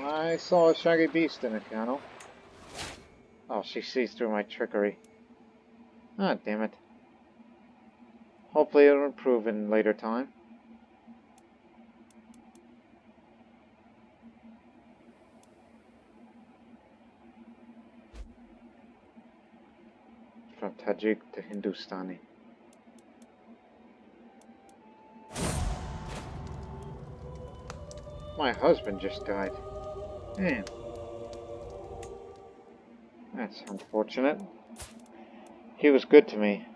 I saw a shaggy beast in a kennel. Oh, she sees through my trickery. Ah, damn it. Hopefully it'll improve in later time. From Tajik to Hindustani. My husband just died. Damn. That's unfortunate. He was good to me.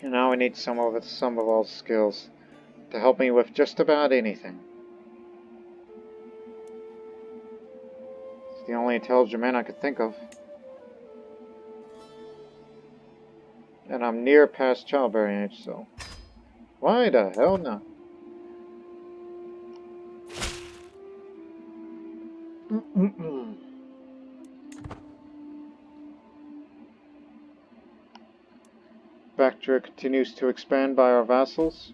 And now I need someone with some of all skills to help me with just about anything. It's the only intelligent man I could think of. And I'm near past childbearing age, so why the hell not? Bactria continues to expand by our vassals.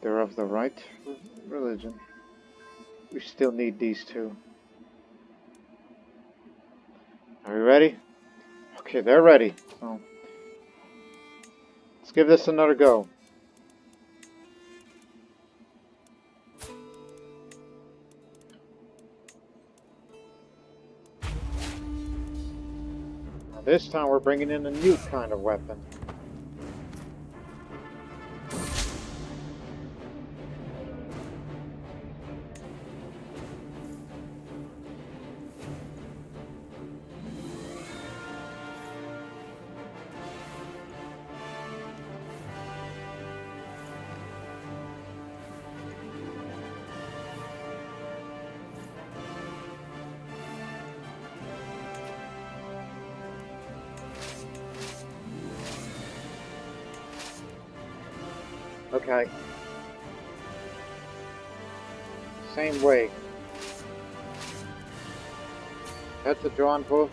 They're of the right religion. We still need these two. Are we ready? Okay, they're ready. So let's give this another go. Now this time we're bringing in a new kind of weapon. Okay. Same way. That's a drawn bow.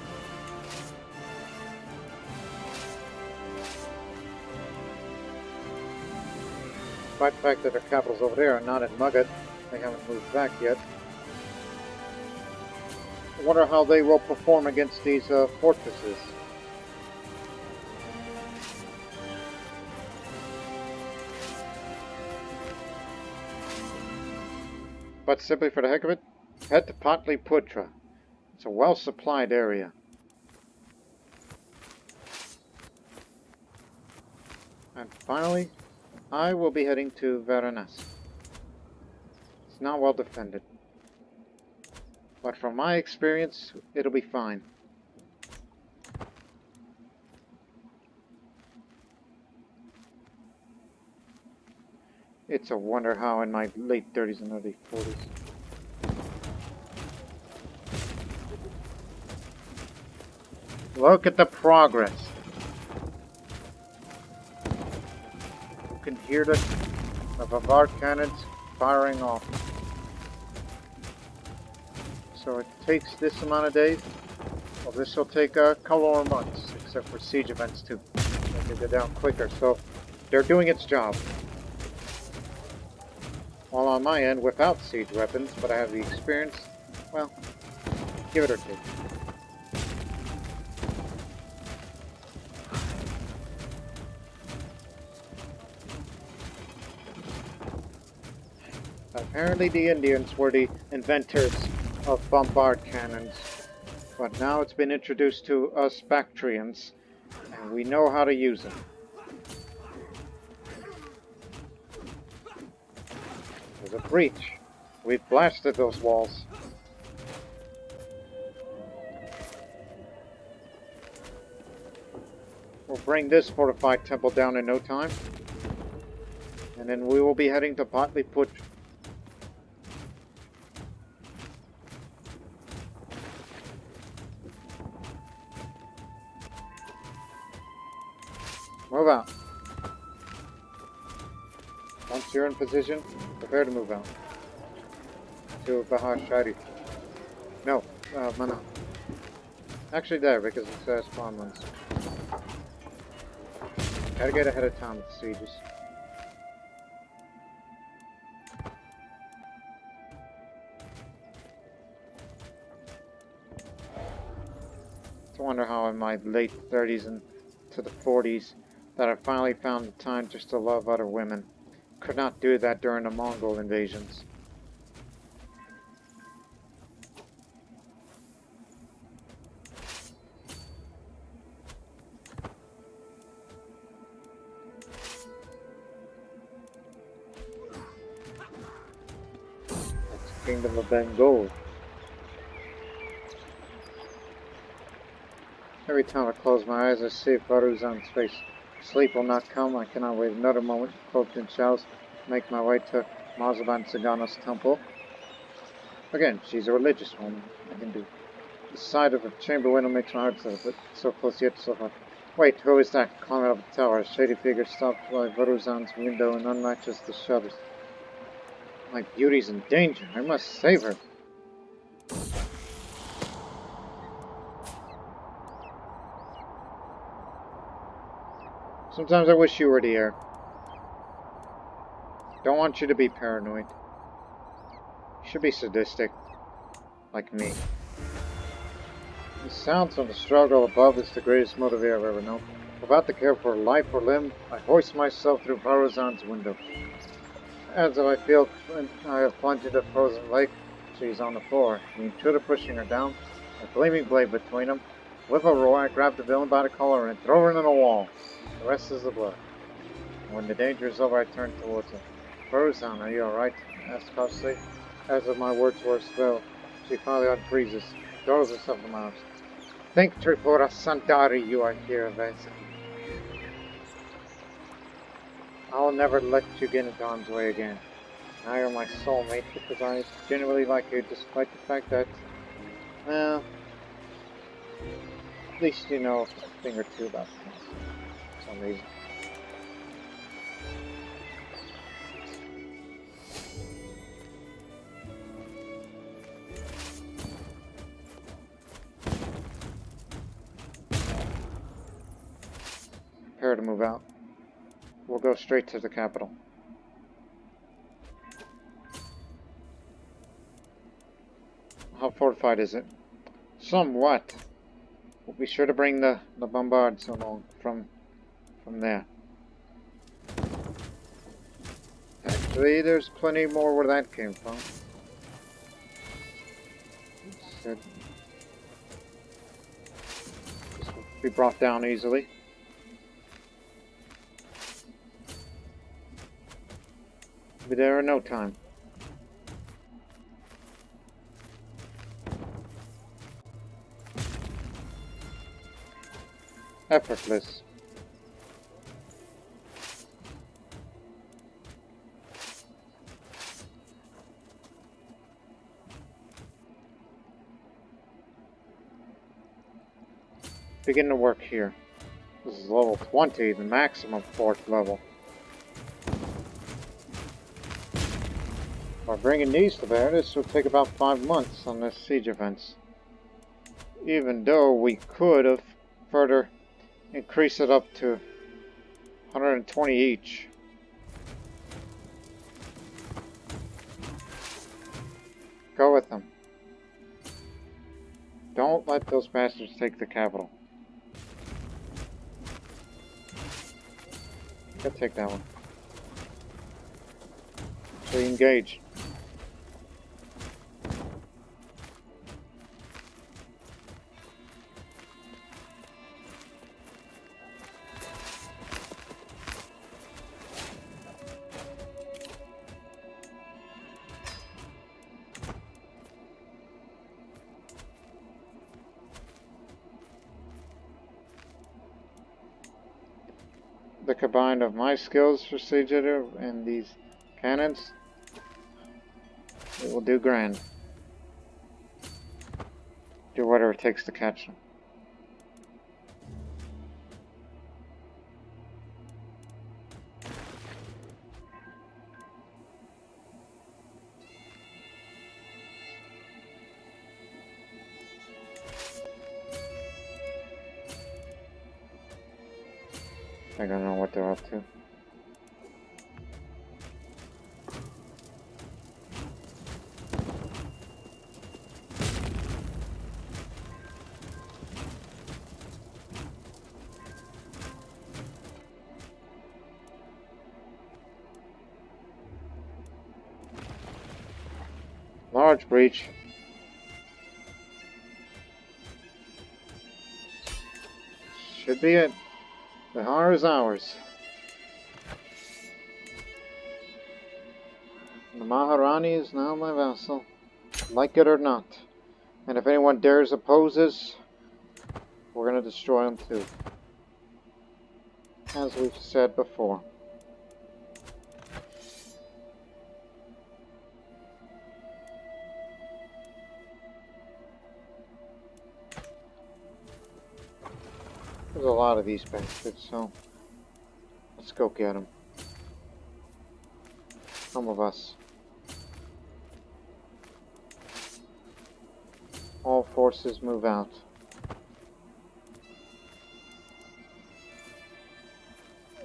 Despite the fact that their capitals over there are not in Mugat, they haven't moved back yet. I wonder how they will perform against these fortresses. But simply for the heck of it, head to Patliputra. It's a well-supplied area. And finally, I will be heading to Varanasi. It's not well defended. But from my experience, it'll be fine. It's a wonder how in my late 30s and early 40s. Look at the progress. You can hear the bombard cannons firing off. So it takes this amount of days. Well, this will take a couple more months, except for siege events to make it go down quicker. So they're doing its job. While on my end, without siege weapons, but I have the experience, well, give it or take. Apparently the Indians were the inventors of bombard cannons, but now it's been introduced to us Bactrians, and we know how to use them. There's a breach. We've blasted those walls. We'll bring this fortified temple down in no time, and then we will be heading to Patliputra. Move out. Once you're in position, prepare to move out. To Bihar Shari. No, Mana. Actually there, because it's spawn ones. Gotta get ahead of time with the sieges. I wonder how in my late 30s and to the 40s that I finally found the time just to love other women. Could not do that during the Mongol invasions. That's the Kingdom of Bengal. Every time I close my eyes, I see Faruzan's face. Sleep will not come. I cannot wait another moment. Cloaked in shadows, make my way to Mazaban Sagana's temple. Again, she's a religious woman. I can do. The sight of a chamber window makes my heart settle, but so close yet so far. Wait, who is that? Climbing up a tower. A shady figure stopped by Varuzan's window and unlatches the shutters. My beauty's in danger. I must save her. Sometimes I wish you were here. Don't want you to be paranoid. You should be sadistic. Like me. The sounds of the struggle above is the greatest motivator I've ever known. Without the care for life or limb, I hoist myself through Varuzan's window. As if I feel I have plunged into the frozen lake, she's on the floor. The intruder pushing her down, a gleaming blade between them. With a roar, I grab the villain by the collar and throw her into the wall. The rest is the blood. And when the danger is over, I turn towards her. Varuzan, are you alright? I asked cautiously. As if my words were a spell, she finally unfreezes, throws herself in my arms. Think, Tripura Santari, you are here, Vasa. I will never let you get into harm's way again. Now you're my soulmate because I genuinely like you, despite the fact that, well, at least you know a thing or two about things for some reason. Prepare to move out. We'll go straight to the capital. How fortified is it? Somewhat. We'll be sure to bring the bombards along from there. Actually, there's plenty more where that came from. This will be brought down easily. Be there in no time. Effortless. Begin to work here. This is level 20, the maximum 4th level. By bringing these to bear, this will take about 5 months on this siege events. Even though we could have further increased it up to 120 each. Go with them. Don't let those bastards take the capital. Go take that one. So you engage. The combine of my skills for Crusader and these cannons, it will do grand. Do whatever it takes to catch them. I don't know what they're up to. Large breach. Should be it. Bihar is ours. The Maharani is now my vassal, like it or not. And if anyone dares oppose us, we're gonna destroy them too. as we've said before. There's a lot of these bastards, so let's go get them. Some of us. All forces move out.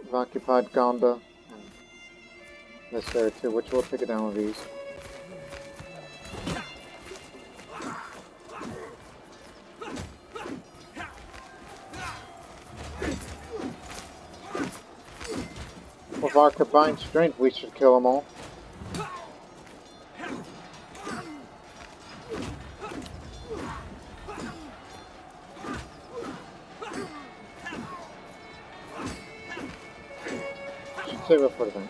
We've occupied Gonda and this area too, which we'll take it down with these. With our combined strength, we should kill them all. Should save it for them.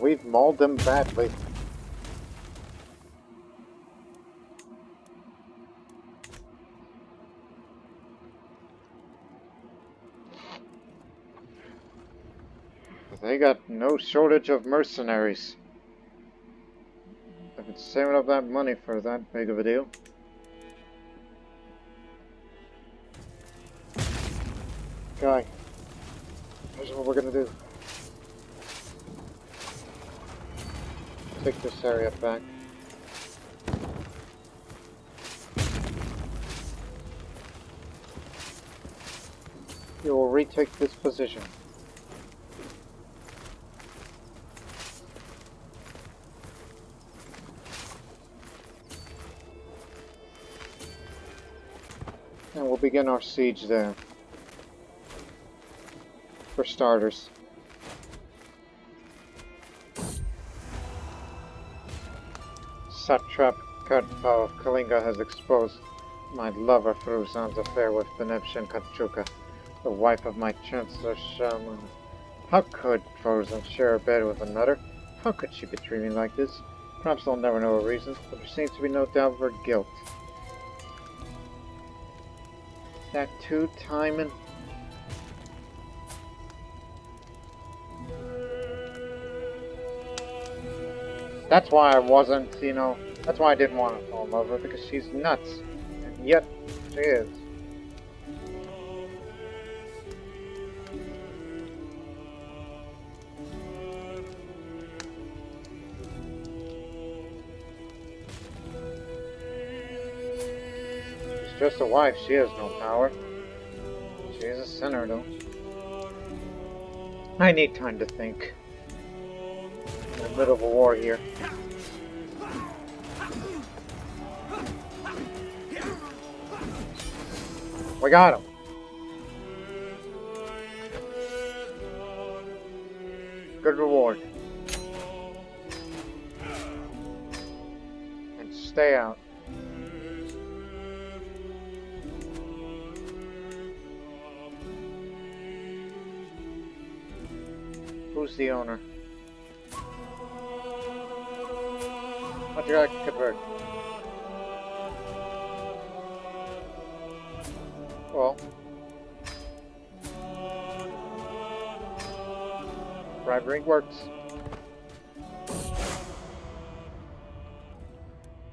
We've mauled them badly. They got no shortage of mercenaries. They've been saving up that money for that big of a deal. Guy, here's what we're gonna do. Take this area back. You will retake this position. And we'll begin our siege there. For starters. Satrap Kartpa of Kalinga has exposed my lover Fruzan's affair with Benevshin Kachuka, the wife of my Chancellor Shaman. How could Fruzan share a bed with another? How could she betray me like this? Perhaps I'll never know her reasons, but there seems to be no doubt of her guilt. That too, Timon? That's why I wasn't, that's why I didn't want to fall in love with her, because she's nuts. And yet, she is. She's just a wife, she has no power. She is a sinner, though. I need time to think. In the middle of a war here. We got him. Good reward. And stay out. Who's the owner? What do you like to convert? Well, bribery works.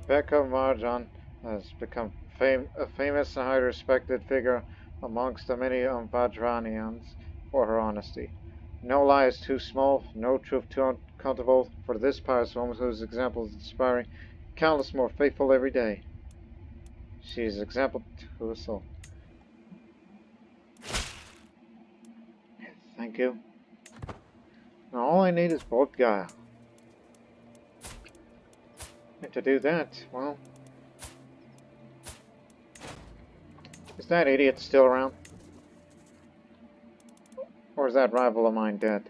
Becca Marjan has become a famous and highly respected figure amongst the many Vadranians for her honesty. No lie is too small, no truth too uncountable for this pious woman whose example is inspiring countless more faithful every day. She is an example to us all. Thank you. Now all I need is bold guile. And to do that, well... Is that idiot still around? Or is that rival of mine dead?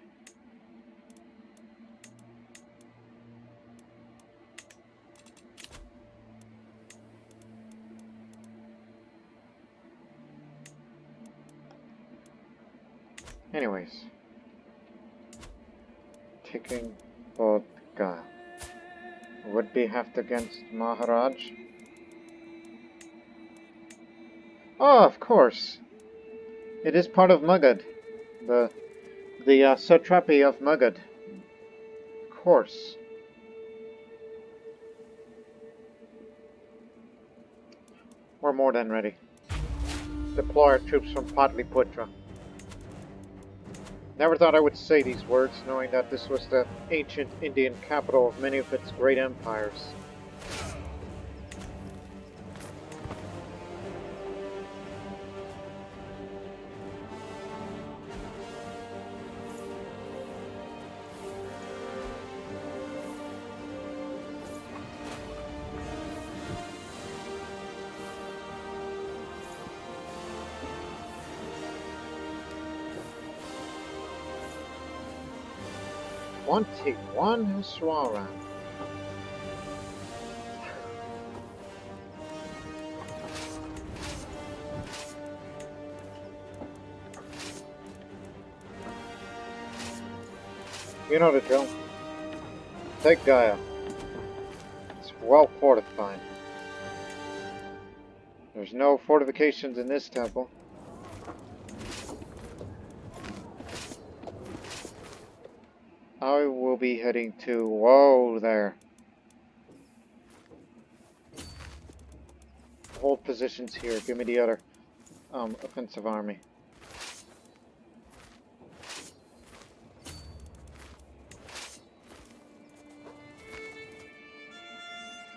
Anyways, kicking Bodhgaya. Would be heft against Maharaj. Oh, of course. It is part of Magad. The satrapy of Magad. Of course. We're more than ready. Deploy our troops from Patliputra. Never thought I would say these words, knowing that this was the ancient Indian capital of many of its great empires. One Swaran. You know the drill. Take Gaia. It's well fortified. There's no fortifications in this temple. I will be heading to... Whoa there. Hold positions here. Give me the other offensive army.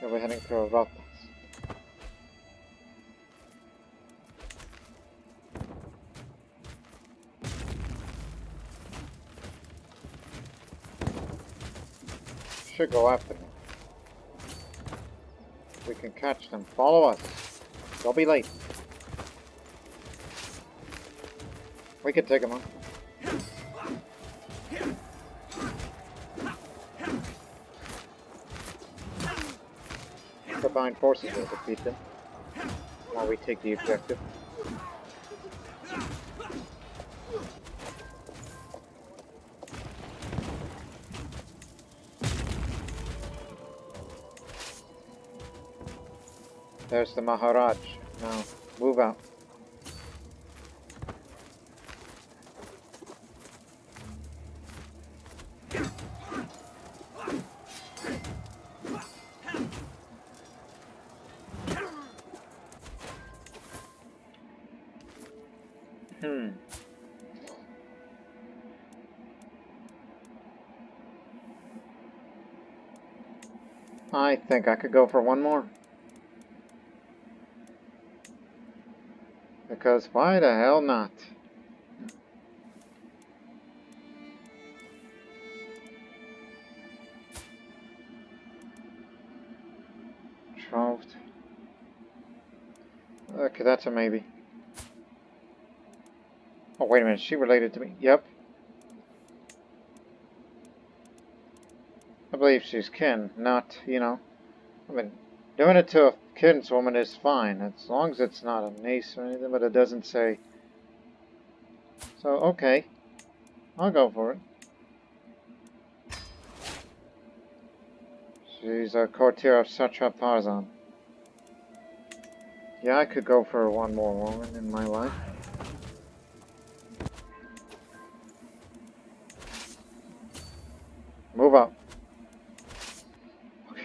So we're heading to Ratas. Should go after them. We can catch them. Follow us. Don't be late. We can take them on. Combined forces will defeat them while we take the objective. There's the Maharaj. Now, move out. I think I could go for one more. Because why the hell not? Betrothed. Okay, that's a maybe. Oh, wait a minute. Is she related to me? Yep. I believe she's kin, not, you know. I mean, doing it to a kinswoman is fine, as long as it's not a niece or anything, but it doesn't say. So, okay. I'll go for it. She's a courtier of Satrap Tarzan. Yeah, I could go for one more woman in my life. Move up. Okay.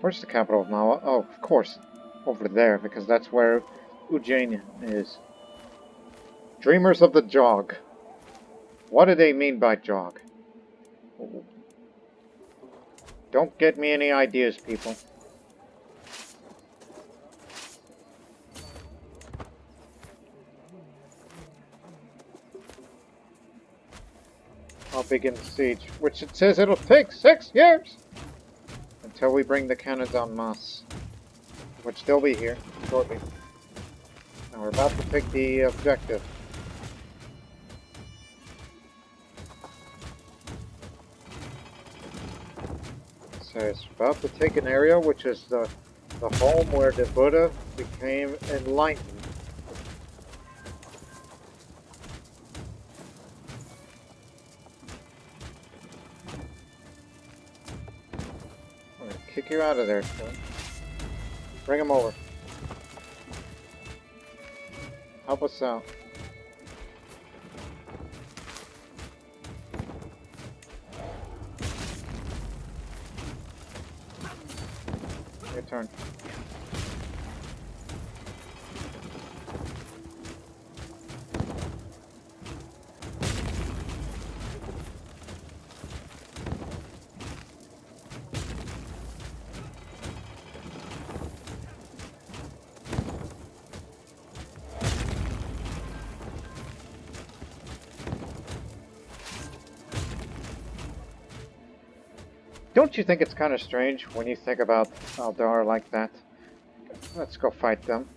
Where's the capital of Mawa? Oh, of course. Over there, because that's where Ujjain is. Dreamers of the Jog. What do they mean by jog? Don't get me any ideas, people. I'll begin the siege, which it says it'll take 6 years! Until we bring the cannons en masse. Which they'll be here shortly. And we're about to take the objective. So it's about to take an area which is the home where the Buddha became enlightened. kick you out of there, son. Bring him over. Help us out. Your turn. Don't you think it's kind of strange when you think about Aldar like that? Let's go fight them.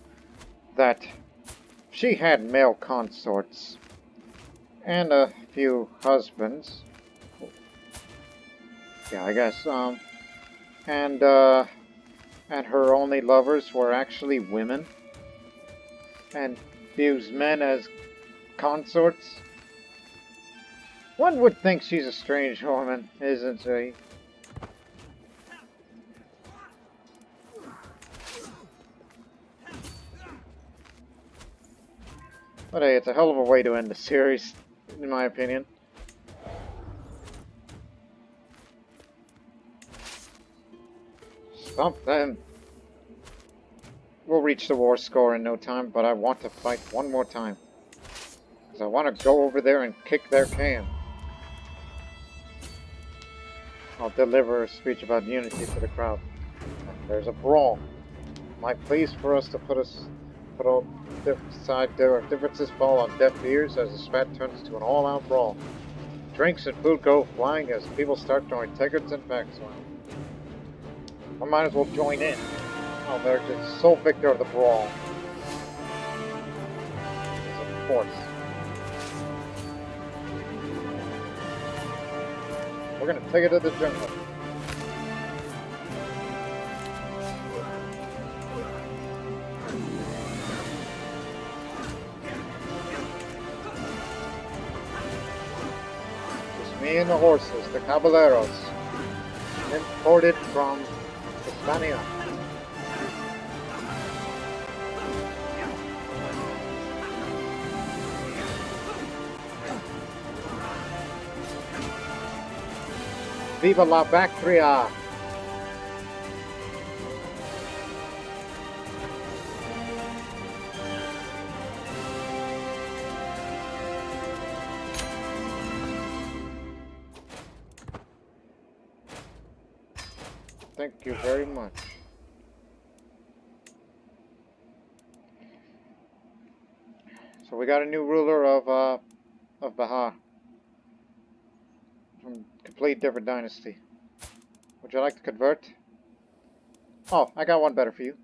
That she had male consorts and a few husbands. Yeah, I guess. And her only lovers were actually women, and views men as consorts. One would think she's a strange woman, isn't she? But hey, it's a hell of a way to end the series, in my opinion. Stop them. We'll reach the war score in no time, but I want to fight one more time. Because I want to go over there and kick their can. I'll deliver a speech about unity to the crowd. There's a brawl. My pleas for us to put all differences fall on deaf ears as the spat turns to an all-out brawl. Drinks and food go flying as people start throwing tagards and backs around. I might as well join in. Oh, they're just sole victor of the brawl. Of course. We're gonna take it to the jungle. Me and the horses, the caballeros, imported from Hispania. Viva la Bactria! Thank you very much. So we got a new ruler of Bihar. From a complete different dynasty. Would you like to convert? Oh, I got one better for you.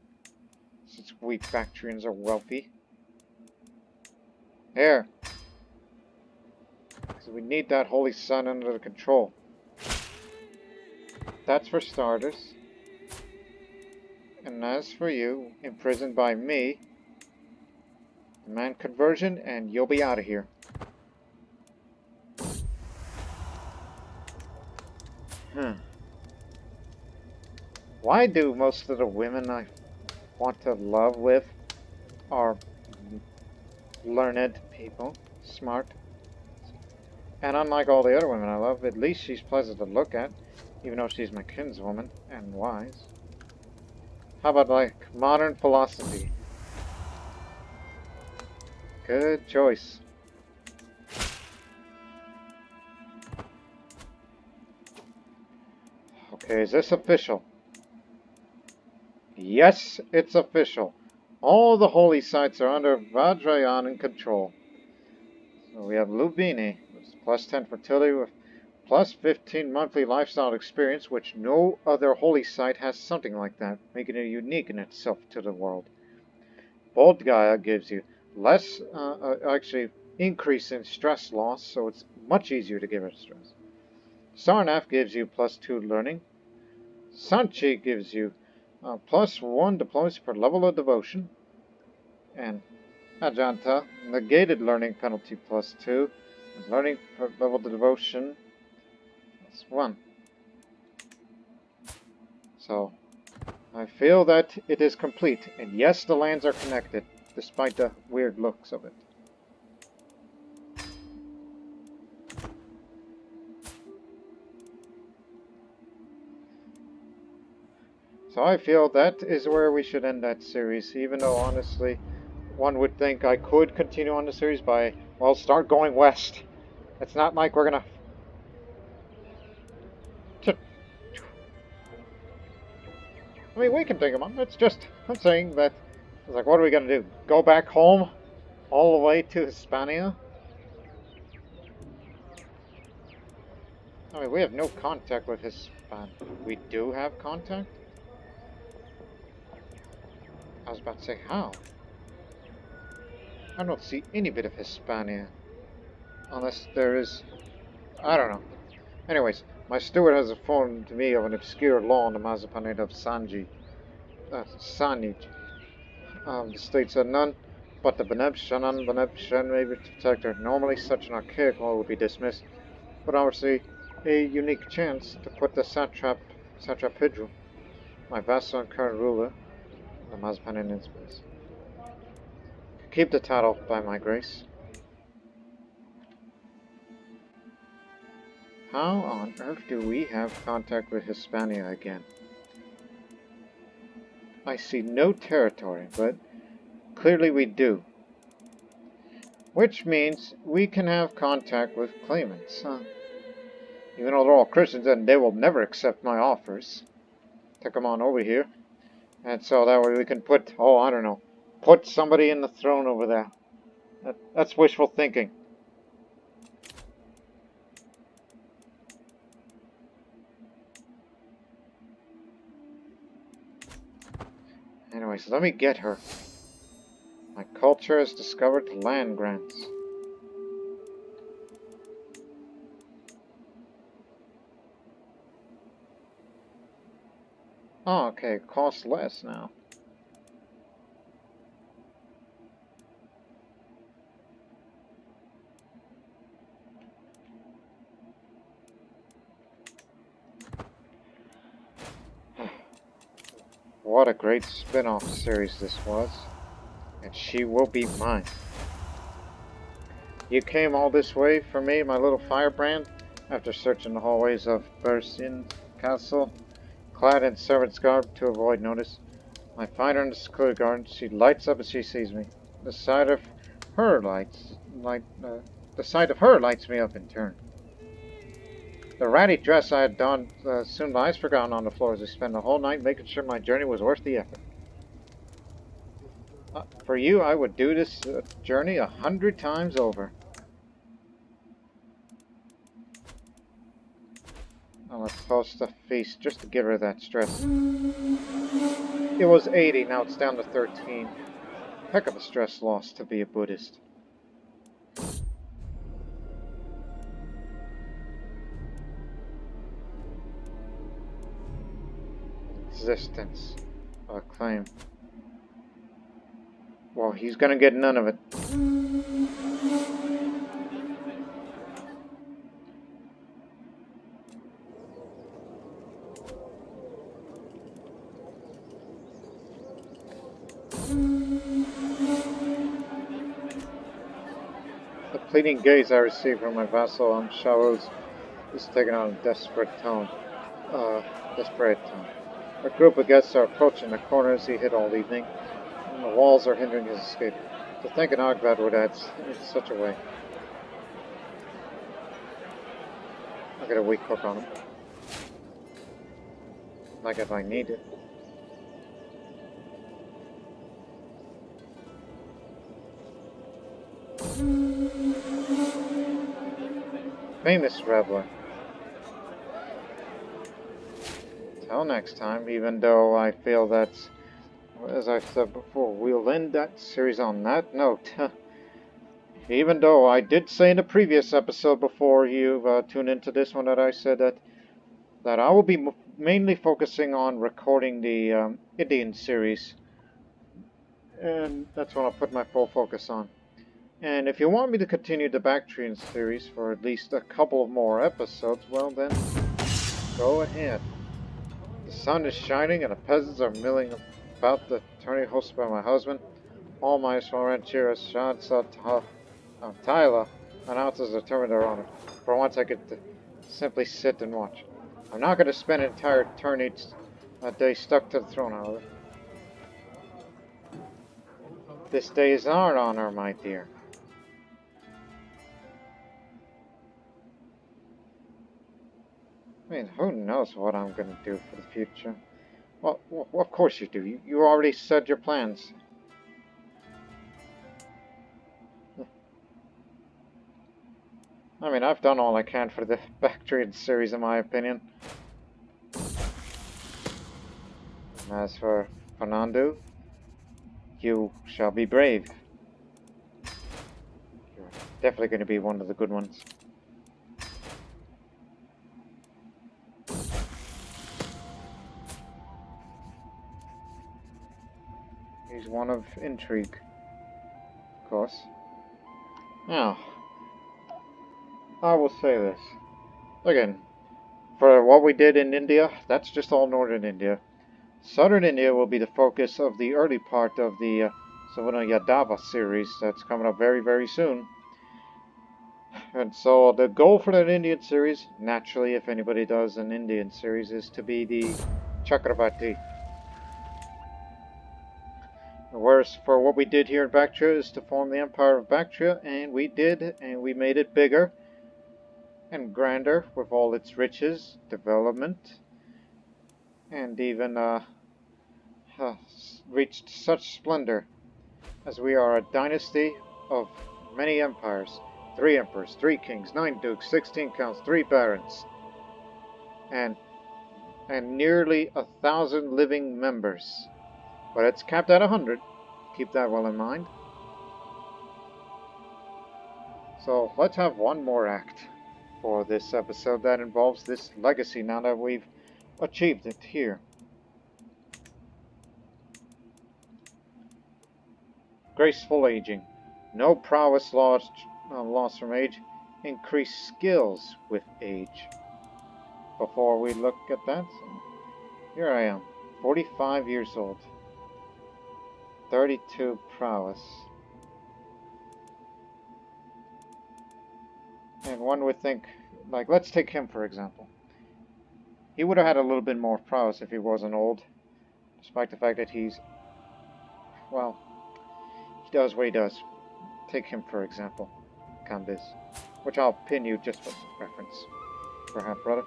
Since we Bactrians are wealthy. Here. So we need that holy sun under the control. That's for starters. And as for you, imprisoned by me, demand conversion and you'll be out of here. Why do most of the women I want to love with are learned people, smart? And unlike all the other women I love, at least she's pleasant to look at, even though she's my kinswoman and wise. How about, like, modern philosophy? Good choice. Okay, is this official? Yes, it's official. All the holy sites are under Vajrayana control. So we have Lumbini, with plus 10 fertility, with plus 15 monthly lifestyle experience, which no other holy site has something like that, making it unique in itself to the world. Bodh Gaya gives you less, actually, increase in stress loss, so it's much easier to give it stress. Sarnath gives you plus 2 learning. Sanchi gives you plus 1 diplomacy per level of devotion. And Ajanta, negated learning penalty plus 2. And learning per level of devotion plus 1. So, I feel that it is complete. And yes, the lands are connected, despite the weird looks of it. So I feel that is where we should end that series, even though honestly, one would think I could continue on the series by, well, start going west. It's not like we're gonna... I mean, we can think about it. It's just, I'm saying that, it's like, what are we gonna do? Go back home? All the way to Hispania? I mean, we have no contact with Hispania. We do have contact? I was about to say, how? I don't see any bit of Hispania. Unless there is... I don't know. Anyways, my steward has informed me of an obscure law in the Mazapanate of Sanij. The state said none but the Beneb may be protected. Normally such an archaic law would be dismissed, but obviously a unique chance to put the satrap Hidru, my vassal and current ruler, the Mazapanin in space. Keep the title by my grace. How on earth do we have contact with Hispania again? I see no territory, but clearly we do. Which means we can have contact with claimants, huh? Even though they're all Christians, and they will never accept my offers. Take them on over here. And so that way we can put, oh, I don't know, put somebody in the throne over there. That's wishful thinking. Anyways, let me get her. My culture has discovered land grants. Oh, okay, it costs less now. What a great spin-off series this was. And she will be mine. You came all this way for me, my little firebrand, after searching the hallways of Bersin Castle, clad in servant's garb to avoid notice. I find her in the secluded garden. She lights up as she sees me. The sight of her lights me up in turn. The ratty dress I had donned soon lies forgotten on the floor as I spent the whole night making sure my journey was worth the effort. For you, I would do this journey 100 times over. Now let's host a feast just to give her that stress. It was 80, now it's down to 13. Heck of a stress loss to be a Buddhist. Existence. A claim. Well, he's gonna get none of it. The pleading gaze I received from my vassal on Shaul's is taken on a desperate tone. A group of guests are approaching the corners he hid all evening, and the walls are hindering his escape. To think an Agbad would act in such a way. I'll get a weak hook on him. Like if I need it. Famous reveler. Till next time, even though I feel that, as I said before, we'll end that series on that note. Even though I did say in the previous episode before you tuned into this one that I said that I will be mainly focusing on recording the Indian series. And that's what I'll put my full focus on. And if you want me to continue the Bactrian series for at least a couple of more episodes, well then, go ahead. The sun is shining and the peasants are milling about the tourney hosted by my husband. All my small rancheros, Sean Tyler, announces determined their honor. For once I get to simply sit and watch. I'm not going to spend an entire tourney day stuck to the throne, however. This day is our honor, my dear. I mean, who knows what I'm going to do for the future? Well, of course you do. You already said your plans. I mean, I've done all I can for the Bactrian series, in my opinion. As for Fernando, you shall be brave. You're definitely going to be one of the good ones. He's one of intrigue, of course. Now, I will say this. Again, for what we did in India, that's just all northern India. Southern India will be the focus of the early part of the Savana Yadava series that's coming up very, very soon. And so the goal for that Indian series, naturally, if anybody does an Indian series, is to be the Chakravarti. Whereas for what we did here in Bactria is to form the Empire of Bactria, and we did, and we made it bigger and grander with all its riches, development, and even reached such splendor as we are a dynasty of many empires. 3 emperors, 3 kings, 9 dukes, 16 counts, 3 barons, and nearly 1,000 living members. But it's capped at 100. Keep that well in mind. So let's have one more act for this episode that involves this legacy now that we've achieved it here. Graceful aging. No prowess lost from age. Increased skills with age. Before we look at that, here I am, 45 years old. 32 prowess. And one would think, like, let's take him for example. He would have had a little bit more prowess if he wasn't old. Despite the fact that he's, well, he does what he does. Take him for example, Cambiz, which I'll pin you just for reference. Perhaps, brother.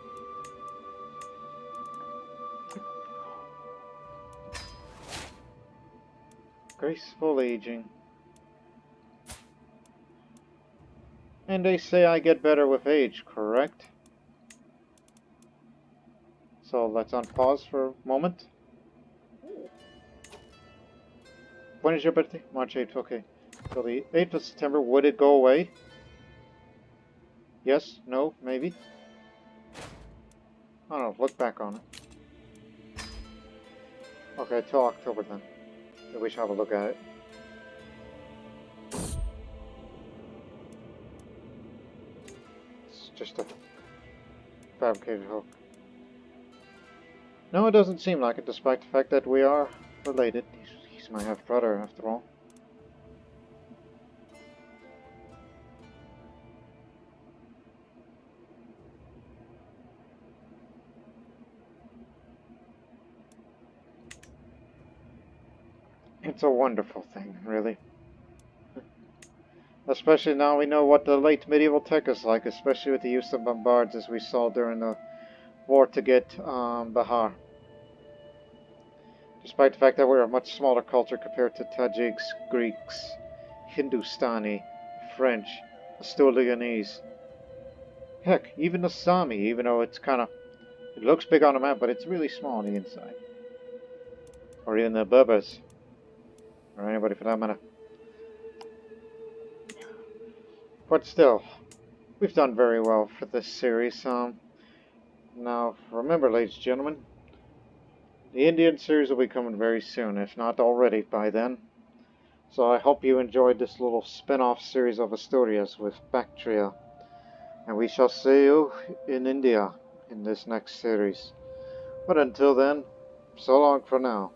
Graceful aging. And they say I get better with age, correct? So let's unpause for a moment. When is your birthday? March 8th, okay. So the 8th of September, would it go away? Yes? No? Maybe? I don't know, look back on it. Okay, till October then. Maybe we should have a look at it. It's just a fabricated hook. No, it doesn't seem like it, despite the fact that we are related. He's my half-brother, after all. It's a wonderful thing, really. Especially now we know what the late medieval tech is like, especially with the use of bombards as we saw during the war to get Bihar. Despite the fact that we're a much smaller culture compared to Tajiks, Greeks, Hindustani, French, Asturleonese. Heck, even the Sami, even though it's kind of, it looks big on the map, but it's really small on the inside. Or even the Berbers. Or anybody for that matter. But still, we've done very well for this series. Now, remember, ladies and gentlemen, the Indian series will be coming very soon, if not already by then. So I hope you enjoyed this little spin-off series of Asturias with Bactria. And we shall see you in India in this next series. But until then, so long for now.